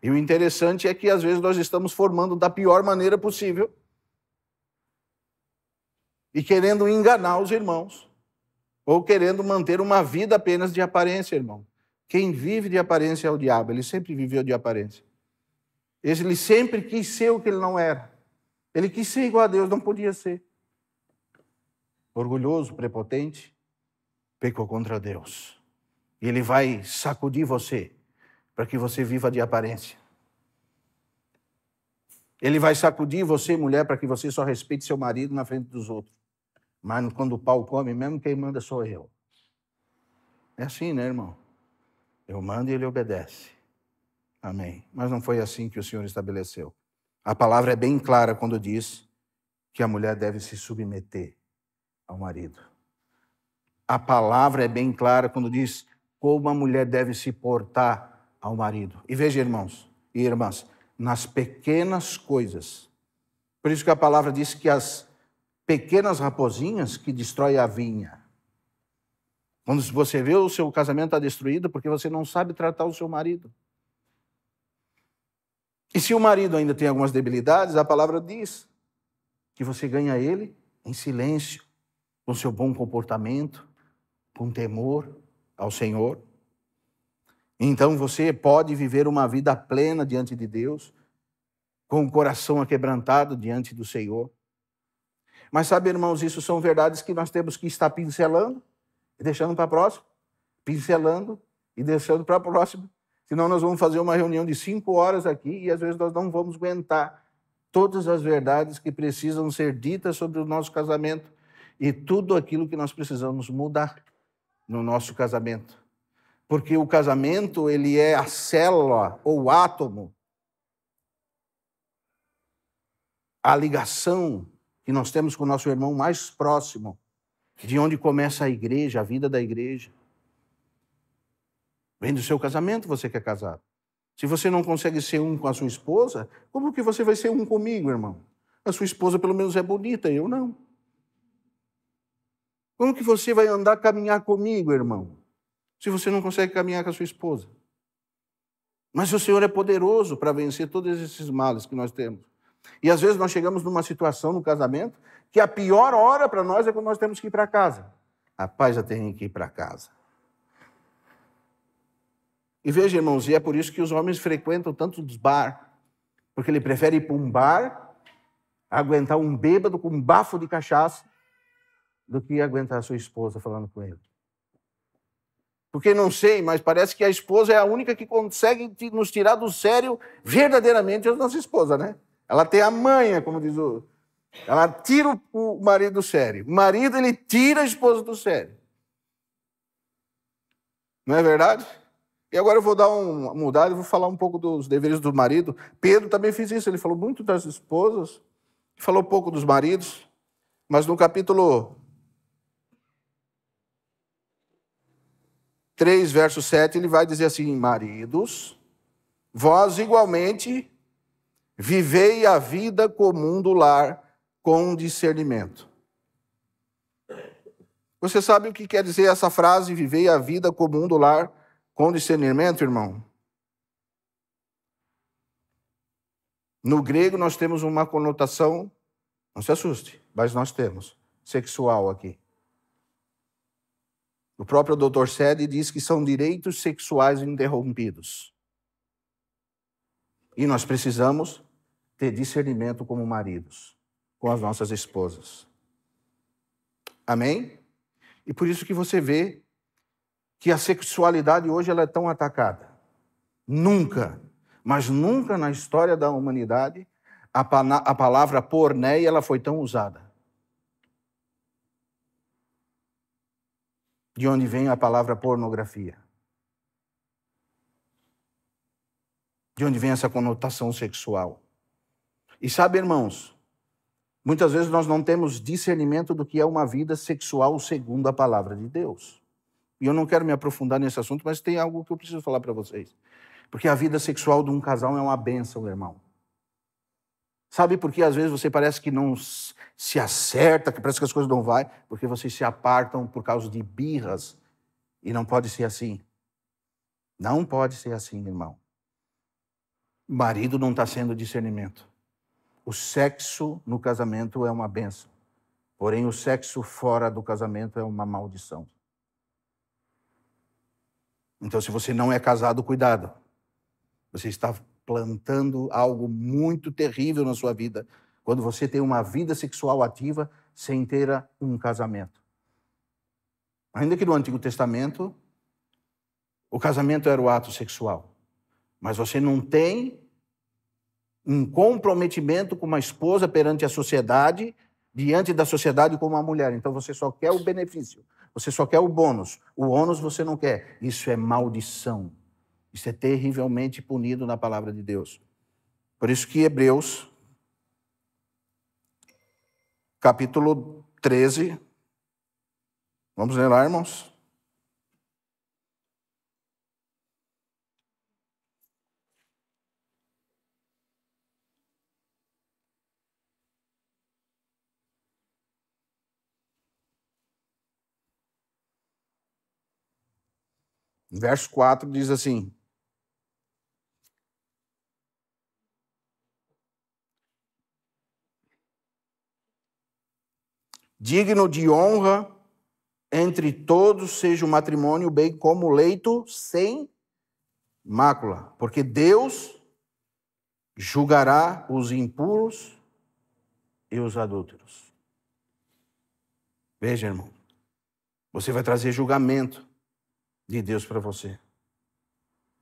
E o interessante é que às vezes nós estamos formando da pior maneira possível e querendo enganar os irmãos, ou querendo manter uma vida apenas de aparência, irmão. Quem vive de aparência é o diabo, ele sempre viveu de aparência. Ele sempre quis ser o que ele não era. Ele quis ser igual a Deus, não podia ser. Orgulhoso, prepotente, pecou contra Deus. E ele vai sacudir você para que você viva de aparência. Ele vai sacudir você, mulher, para que você só respeite seu marido na frente dos outros. Mas quando o pau come, mesmo quem manda sou eu. É assim, né, irmão? Eu mando e ele obedece. Amém. Mas não foi assim que o Senhor estabeleceu. A palavra é bem clara quando diz que a mulher deve se submeter ao marido. A palavra é bem clara quando diz como a mulher deve se portar ao marido. E veja, irmãos e irmãs, nas pequenas coisas. Por isso que a palavra diz que as pequenas raposinhas que destroem a vinha. Quando você vê o seu casamento está destruído porque você não sabe tratar o seu marido. E se o marido ainda tem algumas debilidades, a palavra diz que você ganha ele em silêncio, com seu bom comportamento, com temor ao Senhor. Então você pode viver uma vida plena diante de Deus, com o coração aquebrantado diante do Senhor. Mas sabe, irmãos, isso são verdades que nós temos que estar pincelando e deixando para a próxima, pincelando e deixando para a próxima. Senão nós vamos fazer uma reunião de 5 horas aqui e às vezes nós não vamos aguentar todas as verdades que precisam ser ditas sobre o nosso casamento e tudo aquilo que nós precisamos mudar no nosso casamento. Porque o casamento, ele é a célula ou o átomo, a ligação que nós temos com o nosso irmão mais próximo, de onde começa a igreja, a vida da igreja. Vem do seu casamento, você que é casado. Se você não consegue ser um com a sua esposa, como que você vai ser um comigo, irmão? A sua esposa pelo menos é bonita, eu não. Como que você vai andar, caminhar comigo, irmão? Se você não consegue caminhar com a sua esposa. Mas o Senhor é poderoso para vencer todos esses males que nós temos. E às vezes nós chegamos numa situação no casamento que a pior hora para nós é quando nós temos que ir para casa. Rapaz, eu tenho que ir para casa. E veja, irmãos, e é por isso que os homens frequentam tanto os bar, porque ele prefere ir para um bar, aguentar um bêbado com um bafo de cachaça, do que aguentar a sua esposa falando com ele. Porque não sei, mas parece que a esposa é a única que consegue nos tirar do sério verdadeiramente a nossa esposa, né? Ela tem a manha, como diz o... Ela tira o marido do sério. O marido, ele tira a esposa do sério. Não é verdade? E agora eu vou dar uma mudada e vou falar um pouco dos deveres do marido. Pedro também fez isso, ele falou muito das esposas, falou pouco dos maridos, mas no capítulo 3, verso 7, ele vai dizer assim: maridos, vós igualmente vivei a vida comum do lar com discernimento. Você sabe o que quer dizer essa frase, vivei a vida comum do lar com discernimento, irmão? No grego nós temos uma conotação, não se assuste, mas nós temos, sexual aqui. O próprio Dr. Sede diz que são direitos sexuais interrompidos. E nós precisamos ter discernimento como maridos, com as nossas esposas. Amém? E por isso que você vê que a sexualidade hoje ela é tão atacada. Nunca, mas nunca na história da humanidade, a palavra porneia ela foi tão usada. De onde vem a palavra pornografia? De onde vem essa conotação sexual? E sabe, irmãos, muitas vezes nós não temos discernimento do que é uma vida sexual segundo a palavra de Deus. E eu não quero me aprofundar nesse assunto, mas tem algo que eu preciso falar para vocês. Porque a vida sexual de um casal é uma bênção, irmão. Sabe por que às vezes você parece que não se acerta, que parece que as coisas não vão? Porque vocês se apartam por causa de birras. E não pode ser assim. Não pode ser assim, irmão. O marido não está sendo discernimento. O sexo no casamento é uma bênção. Porém, o sexo fora do casamento é uma maldição. Então, se você não é casado, cuidado. Você está plantando algo muito terrível na sua vida quando você tem uma vida sexual ativa sem ter um casamento. Ainda que no Antigo Testamento, o casamento era o ato sexual. Mas você não tem um comprometimento com uma esposa perante a sociedade, diante da sociedade como uma mulher. Então você só quer o benefício, você só quer o bônus. O ônus você não quer. Isso é maldição. Isso é terrivelmente punido na palavra de Deus. Por isso que Hebreus, capítulo 13, vamos ler lá, irmãos? Verso 4 diz assim: digno de honra entre todos seja o matrimônio, bem como o leito sem mácula, porque Deus julgará os impuros e os adúlteros. Veja, irmão, você vai trazer julgamento de Deus para você.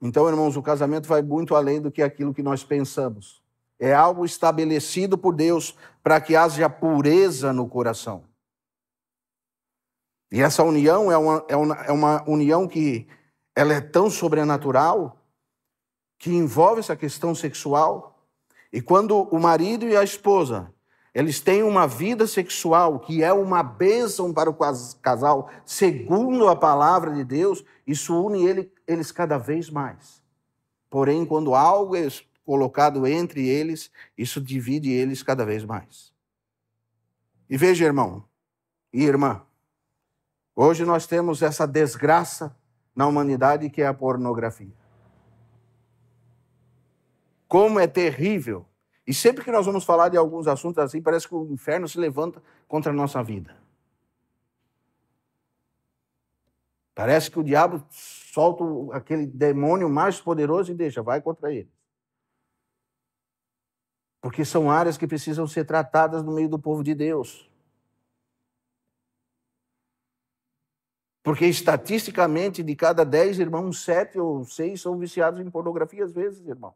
Então, irmãos, o casamento vai muito além do que aquilo que nós pensamos. É algo estabelecido por Deus para que haja pureza no coração. E essa união é uma união que ela é tão sobrenatural que envolve essa questão sexual. E quando o marido e a esposa, eles têm uma vida sexual que é uma bênção para o casal, segundo a palavra de Deus, isso une eles cada vez mais. Porém, quando algo é colocado entre eles, isso divide eles cada vez mais. E veja, irmão e irmã, hoje nós temos essa desgraça na humanidade que é a pornografia. Como é terrível. E sempre que nós vamos falar de alguns assuntos assim, parece que o inferno se levanta contra a nossa vida. Parece que o diabo solta aquele demônio mais poderoso e deixa, vai contra ele. Porque são áreas que precisam ser tratadas no meio do povo de Deus. Porque estatisticamente, de cada 10 irmãos, 7 ou 6 são viciados em pornografia às vezes, irmão.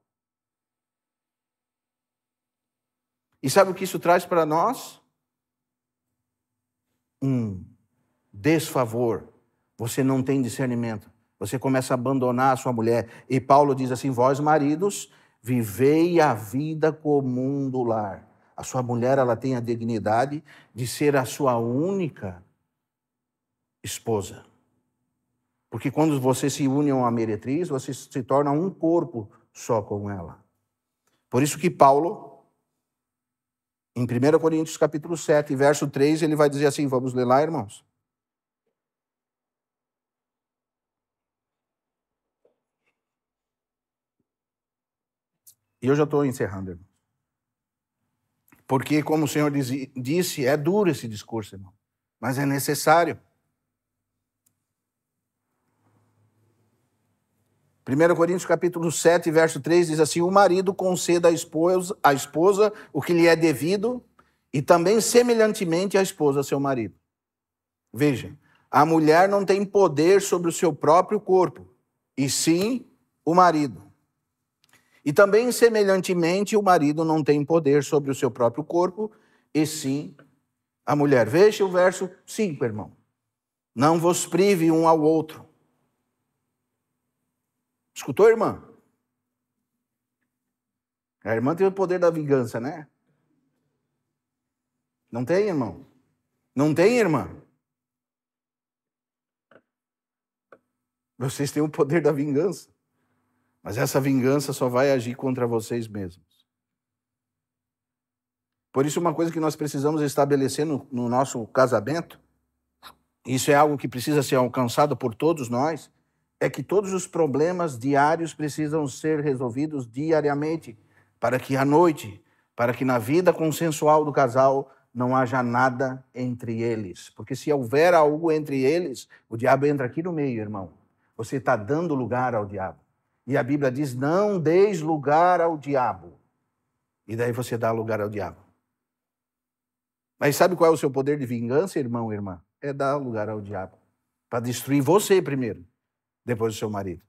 E sabe o que isso traz para nós? Um desfavor. Você não tem discernimento. Você começa a abandonar a sua mulher. E Paulo diz assim, vós maridos, vivei a vida comum do lar. A sua mulher, ela tem a dignidade de ser a sua única esposa. Porque quando você se une a uma meretriz, você se torna um corpo só com ela. Por isso que Paulo, em 1 Coríntios capítulo 7, verso 3, ele vai dizer assim, vamos ler lá, irmãos? E eu já estou encerrando, irmão. Porque, como o Senhor disse, é duro esse discurso, irmão. Mas é necessário. 1 Coríntios capítulo 7, verso 3, diz assim, o marido conceda à esposa o que lhe é devido e também semelhantemente a esposa, seu marido. Veja, a mulher não tem poder sobre o seu próprio corpo, e sim o marido. E também, semelhantemente, o marido não tem poder sobre o seu próprio corpo, e sim a mulher. Veja o verso 5, irmão. Não vos prive um ao outro. Escutou, irmã? A irmã tem o poder da vingança, né? Não tem, irmão? Não tem, irmã? Vocês têm o poder da vingança. Mas essa vingança só vai agir contra vocês mesmos. Por isso, uma coisa que nós precisamos estabelecer no nosso casamento, isso é algo que precisa ser alcançado por todos nós, é que todos os problemas diários precisam ser resolvidos diariamente, para que à noite, para que na vida consensual do casal não haja nada entre eles. Porque se houver algo entre eles, o diabo entra aqui no meio, irmão. Você está dando lugar ao diabo. E a Bíblia diz, não deis lugar ao diabo. E daí você dá lugar ao diabo. Mas sabe qual é o seu poder de vingança, irmão e irmã? É dar lugar ao diabo. Para destruir você primeiro, depois o seu marido.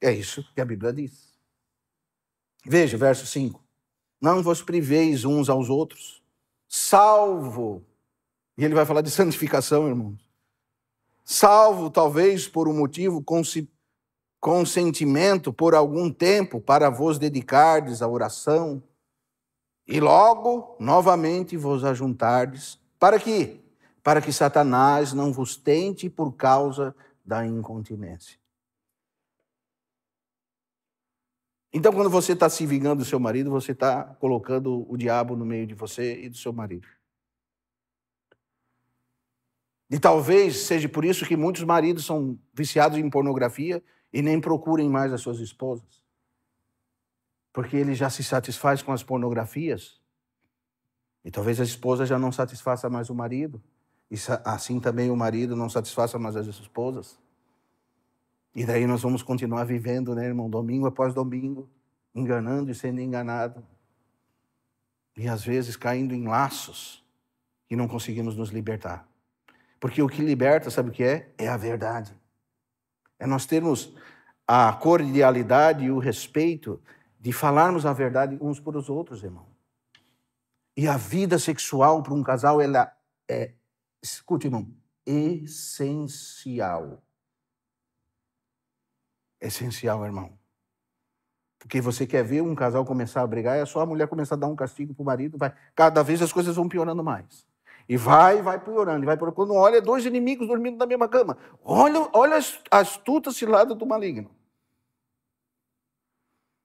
É isso que a Bíblia diz. Veja, verso 5. Não vos priveis uns aos outros, salvo, e ele vai falar de santificação, irmãos, salvo talvez por um motivo consentimento por algum tempo para vos dedicardes à oração e logo novamente vos ajuntardes. Para quê? Para que Satanás não vos tente por causa da incontinência. Então, quando você está se vingando do seu marido, você está colocando o diabo no meio de você e do seu marido. E talvez seja por isso que muitos maridos são viciados em pornografia e nem procurem mais as suas esposas. Porque ele já se satisfaz com as pornografias. E talvez a esposa já não satisfaça mais o marido. E assim também o marido não satisfaça mais as esposas. E daí nós vamos continuar vivendo, né, irmão? Domingo após domingo, enganando e sendo enganado. E às vezes caindo em laços e não conseguimos nos libertar. Porque o que liberta, sabe o que é? É a verdade. É nós termos a cordialidade e o respeito de falarmos a verdade uns para os outros, irmão. E a vida sexual para um casal, ela é, escute, irmão, essencial. É essencial, irmão. Porque você quer ver um casal começar a brigar, é só a mulher começar a dar um castigo para o marido, vai, cada vez as coisas vão piorando mais. E vai piorando, e vai piorando. Quando olha, dois inimigos dormindo na mesma cama. Olha a astuta cilada do maligno.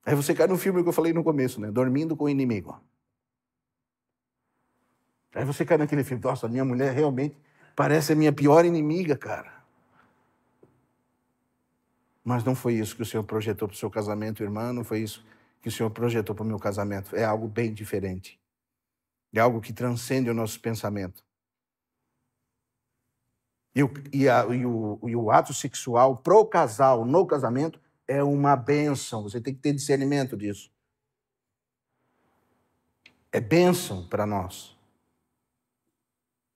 Aí você cai no filme que eu falei no começo, né? Dormindo com o inimigo. Aí você cai naquele filme, nossa, minha mulher realmente parece a minha pior inimiga, cara. Mas não foi isso que o Senhor projetou para o seu casamento, irmã, não foi isso que o Senhor projetou para o meu casamento. É algo bem diferente. É algo que transcende o nosso pensamento. E o ato sexual pro casal, no casamento, é uma bênção. Você tem que ter discernimento disso. É bênção para nós.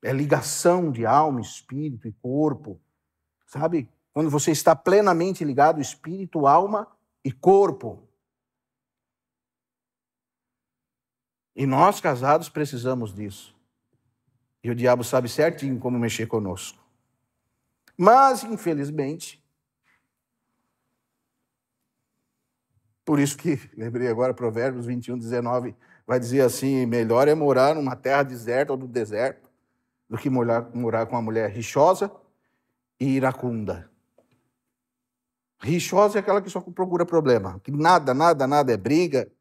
É ligação de alma, espírito e corpo. Sabe? Quando você está plenamente ligado, espírito, alma e corpo. E nós, casados, precisamos disso. E o diabo sabe certinho como mexer conosco. Mas, infelizmente, por isso que, lembrei agora, Provérbios 21, 19, vai dizer assim, melhor é morar numa terra deserta ou no deserto, do que morar com uma mulher rixosa e iracunda. Rixosa é aquela que só procura problema, que nada é briga,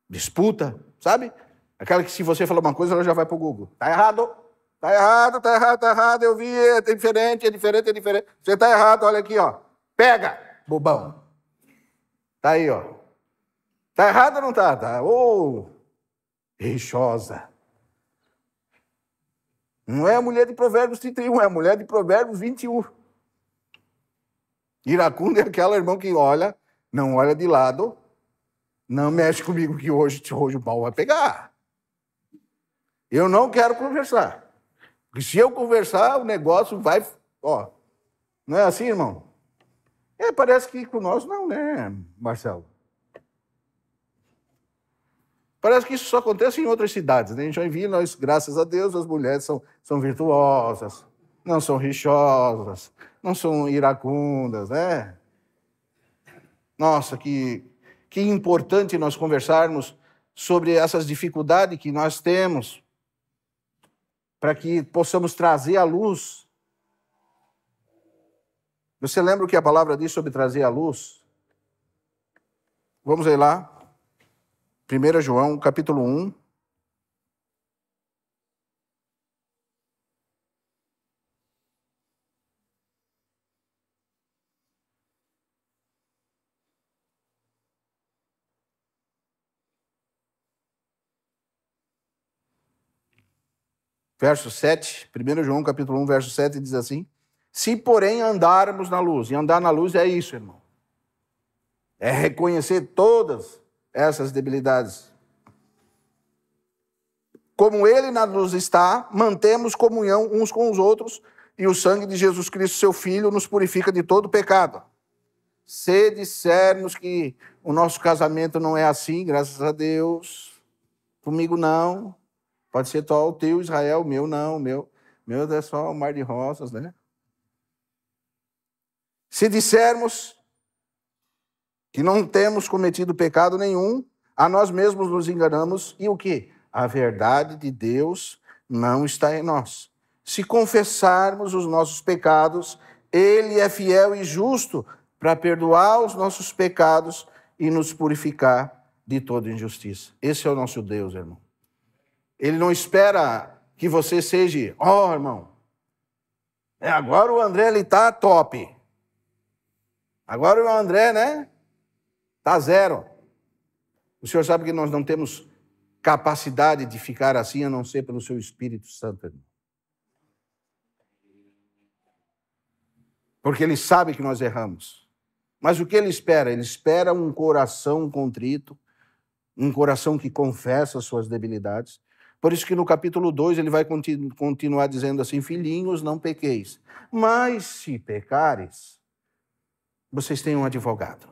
disputa, sabe? Aquela que se você falar uma coisa, ela já vai pro Google. Tá errado, eu vi, é diferente. Você tá errado, olha aqui, ó. Pega, bobão. Tá aí, ó. Tá errado ou não tá? Tá. Rixosa. Não é a mulher de Provérbios 31, é a mulher de Provérbios 21. Iracunda é aquela, irmão, que olha, não olha de lado, não mexe comigo que hoje o pau vai pegar. Eu não quero conversar. Porque se eu conversar, o negócio vai... Ó, não é assim, irmão? Parece que com nós não, né, Marcelo? Parece que isso só acontece em outras cidades, né? Em Joinville, nós, graças a Deus, as mulheres são virtuosas, não são rixosas, não são iracundas, né? Nossa, que importante nós conversarmos sobre essas dificuldades que nós temos, para que possamos trazer à luz. Você lembra o que a palavra diz sobre trazer à luz? Vamos aí lá. 1 João, capítulo 1. Verso 7, 1 João, capítulo 1, verso 7, diz assim: se, porém, andarmos na luz, e andar na luz é isso, irmão, é reconhecer todas essas debilidades. Como ele na luz está, mantemos comunhão uns com os outros, e o sangue de Jesus Cristo, seu Filho, nos purifica de todo pecado. Se dissermos que o nosso casamento não é assim, graças a Deus, comigo não, pode ser só o teu, Israel, o meu não, o meu é só um mar de rosas, né? Se dissermos que não temos cometido pecado nenhum, a nós mesmos nos enganamos, e o quê? A verdade de Deus não está em nós. Se confessarmos os nossos pecados, Ele é fiel e justo para perdoar os nossos pecados e nos purificar de toda injustiça. Esse é o nosso Deus, irmão. Ele não espera que você seja, irmão, agora o André ele tá top. Agora o André, né, tá zero. O senhor sabe que nós não temos capacidade de ficar assim, a não ser pelo seu Espírito Santo, irmão. Porque ele sabe que nós erramos. Mas o que ele espera? Ele espera um coração contrito, um coração que confessa as suas debilidades. Por isso que no capítulo 2 ele vai continuar dizendo assim: filhinhos, não pequeis. Mas se pecares, vocês têm um advogado.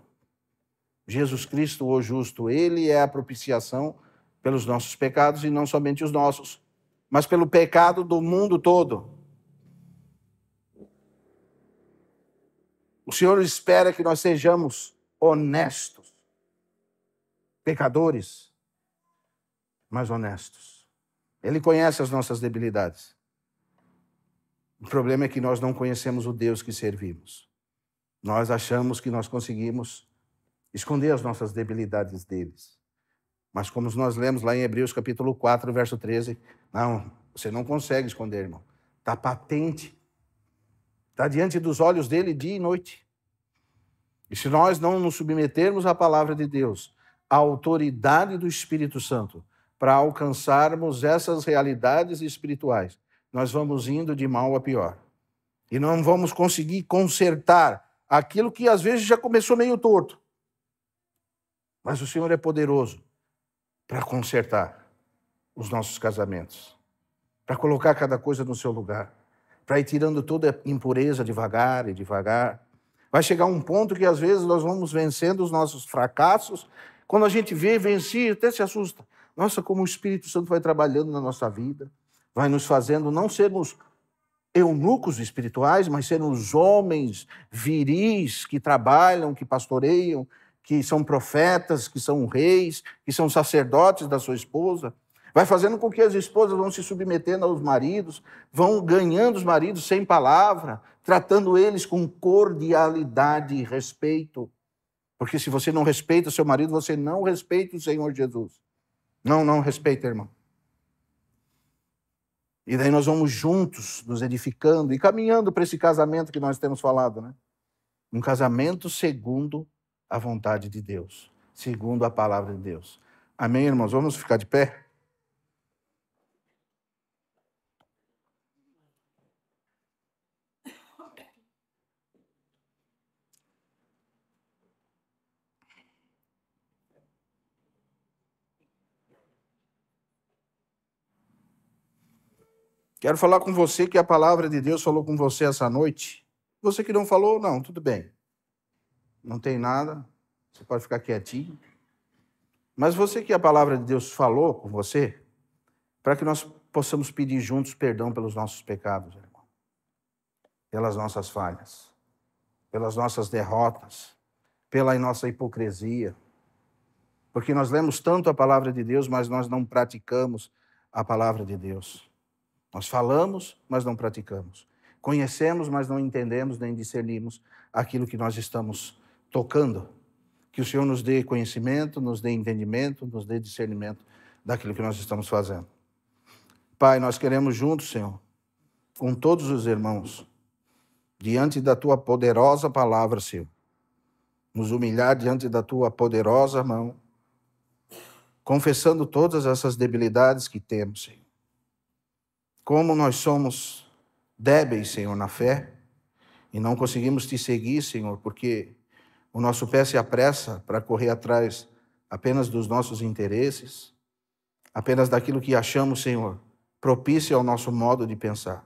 Jesus Cristo, o justo, ele é a propiciação pelos nossos pecados, e não somente os nossos, mas pelo pecado do mundo todo. O Senhor espera que nós sejamos honestos, pecadores, mas honestos. Ele conhece as nossas debilidades. O problema é que nós não conhecemos o Deus que servimos. Nós achamos que nós conseguimos esconder as nossas debilidades deles. Mas como nós lemos lá em Hebreus capítulo 4, verso 13, não, você não consegue esconder, irmão. Está patente. Está diante dos olhos dele dia e noite. E se nós não nos submetermos à palavra de Deus, à autoridade do Espírito Santo, para alcançarmos essas realidades espirituais, nós vamos indo de mal a pior. E não vamos conseguir consertar aquilo que às vezes já começou meio torto. Mas o Senhor é poderoso para consertar os nossos casamentos, para colocar cada coisa no seu lugar, para ir tirando toda a impureza devagar e devagar. Vai chegar um ponto que às vezes nós vamos vencendo os nossos fracassos. Quando a gente vê vencer, até se assusta. Nossa, como o Espírito Santo vai trabalhando na nossa vida, vai nos fazendo não sermos eunucos espirituais, mas sermos homens viris que trabalham, que pastoreiam, que são profetas, que são reis, que são sacerdotes da sua esposa. Vai fazendo com que as esposas vão se submetendo aos maridos, vão ganhando os maridos sem palavra, tratando eles com cordialidade e respeito. Porque se você não respeita o seu marido, você não respeita o Senhor Jesus. Não respeita, irmão. E daí nós vamos juntos, nos edificando e caminhando para esse casamento que nós temos falado, né? Um casamento segundo a vontade de Deus, segundo a palavra de Deus. Amém, irmãos? Vamos ficar de pé? Quero falar com você que a palavra de Deus falou com você essa noite. Você que não falou, não, tudo bem. Não tem nada, você pode ficar quietinho. Mas você que a palavra de Deus falou com você, para que nós possamos pedir juntos perdão pelos nossos pecados, irmão. Pelas nossas falhas, pelas nossas derrotas, pela nossa hipocrisia. Porque nós lemos tanto a palavra de Deus, mas nós não praticamos a palavra de Deus. Nós falamos, mas não praticamos. Conhecemos, mas não entendemos nem discernimos aquilo que nós estamos tocando. Que o Senhor nos dê conhecimento, nos dê entendimento, nos dê discernimento daquilo que nós estamos fazendo. Pai, nós queremos juntos, Senhor, com todos os irmãos, diante da Tua poderosa palavra, Senhor, nos humilhar diante da Tua poderosa mão, confessando todas essas debilidades que temos, Senhor. Como nós somos débeis, Senhor, na fé, e não conseguimos Te seguir, Senhor, porque o nosso pé se apressa para correr atrás apenas dos nossos interesses, apenas daquilo que achamos, Senhor, propício ao nosso modo de pensar.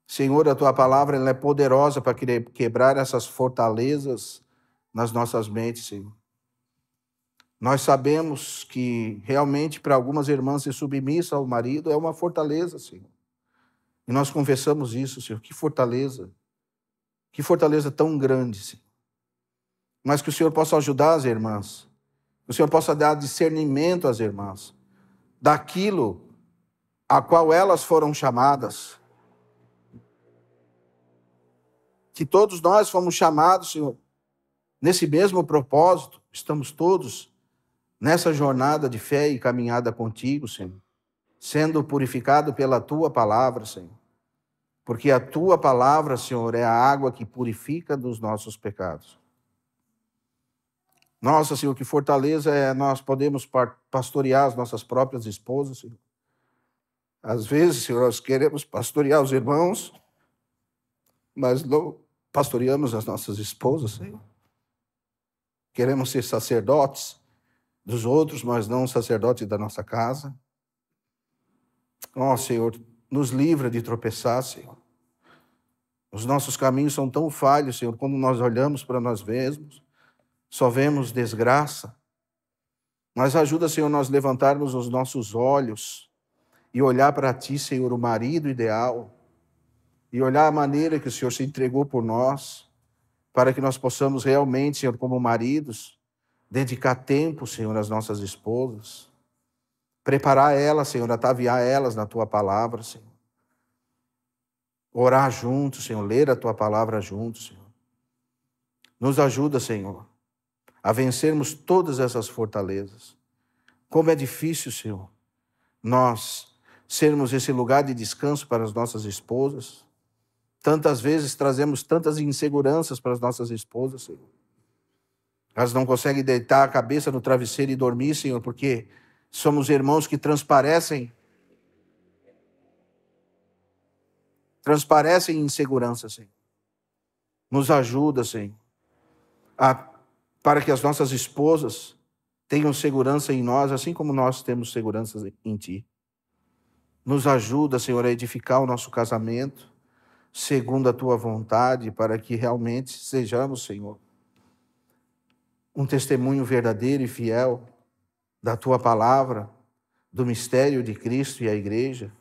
Senhor, a Tua palavra ela é poderosa para quebrar essas fortalezas nas nossas mentes, Senhor. Nós sabemos que realmente para algumas irmãs ser submissa ao marido é uma fortaleza, Senhor. E nós confessamos isso, Senhor. Que fortaleza tão grande, Senhor. Mas que o Senhor possa ajudar as irmãs, que o Senhor possa dar discernimento às irmãs, daquilo a qual elas foram chamadas. Que todos nós fomos chamados, Senhor, nesse mesmo propósito, estamos todos nessa jornada de fé e caminhada contigo, Senhor, sendo purificado pela Tua palavra, Senhor. Porque a Tua palavra, Senhor, é a água que purifica dos nossos pecados. Nossa, Senhor, que fortaleza é nós podemos pastorear as nossas próprias esposas, Senhor. Às vezes, Senhor, nós queremos pastorear os irmãos, mas não pastoreamos as nossas esposas, Senhor. Queremos ser sacerdotes dos outros, mas não sacerdotes da nossa casa. Ó, Senhor, nos livra de tropeçar, Senhor. Os nossos caminhos são tão falhos, Senhor, quando nós olhamos para nós mesmos, só vemos desgraça. Mas ajuda, Senhor, nós levantarmos os nossos olhos e olhar para Ti, Senhor, o marido ideal, e olhar a maneira que o Senhor se entregou por nós, para que nós possamos realmente, Senhor, como maridos, dedicar tempo, Senhor, às nossas esposas, preparar elas, Senhor, ataviar elas na Tua palavra, Senhor. Orar juntos, Senhor, ler a Tua palavra juntos, Senhor. Nos ajuda, Senhor, a vencermos todas essas fortalezas. Como é difícil, Senhor, nós sermos esse lugar de descanso para as nossas esposas. Tantas vezes trazemos tantas inseguranças para as nossas esposas, Senhor. Elas não conseguem deitar a cabeça no travesseiro e dormir, Senhor, porque somos irmãos que transparecem insegurança, Senhor. Nos ajuda, Senhor, para que as nossas esposas tenham segurança em nós, assim como nós temos segurança em Ti. Nos ajuda, Senhor, a edificar o nosso casamento, segundo a Tua vontade, para que realmente sejamos, Senhor, um testemunho verdadeiro e fiel da Tua palavra, do mistério de Cristo e a Igreja,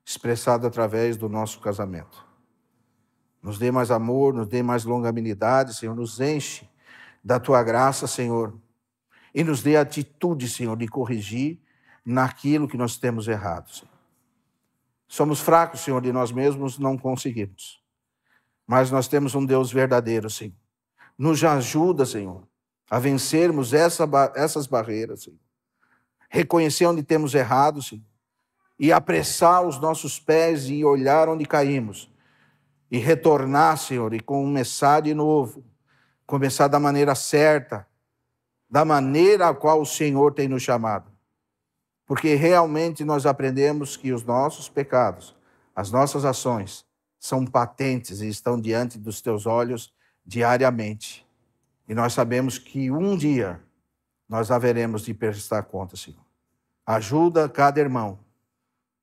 expressado através do nosso casamento. Nos dê mais amor, nos dê mais longanimidade, Senhor, nos enche da Tua graça, Senhor, e nos dê a atitude, Senhor, de corrigir naquilo que nós temos errado, Senhor. Somos fracos, Senhor, de nós mesmos não conseguimos, mas nós temos um Deus verdadeiro, Senhor. Nos ajuda, Senhor, a vencermos essas barreiras, Senhor. Reconhecer onde temos errado, Senhor, e apressar os nossos pés e olhar onde caímos, e retornar, Senhor, e começar de novo, começar da maneira certa, da maneira a qual o Senhor tem nos chamado. Porque realmente nós aprendemos que os nossos pecados, as nossas ações, são patentes e estão diante dos Teus olhos diariamente. E nós sabemos que um dia nós haveremos de prestar conta, Senhor. Ajuda cada irmão.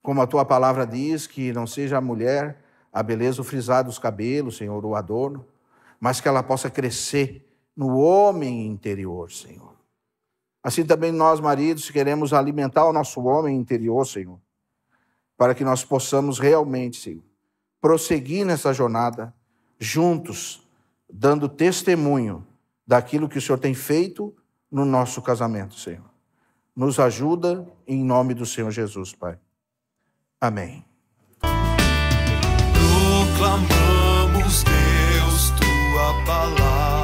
Como a Tua palavra diz, que não seja a mulher a beleza, o frisar dos cabelos, Senhor, o adorno, mas que ela possa crescer no homem interior, Senhor. Assim também nós, maridos, queremos alimentar o nosso homem interior, Senhor, para que nós possamos realmente, Senhor, prosseguir nessa jornada, juntos, dando testemunho daquilo que o Senhor tem feito no nosso casamento, Senhor. Nos ajuda em nome do Senhor Jesus, Pai. Amém. Proclamamos, Deus, Tua palavra.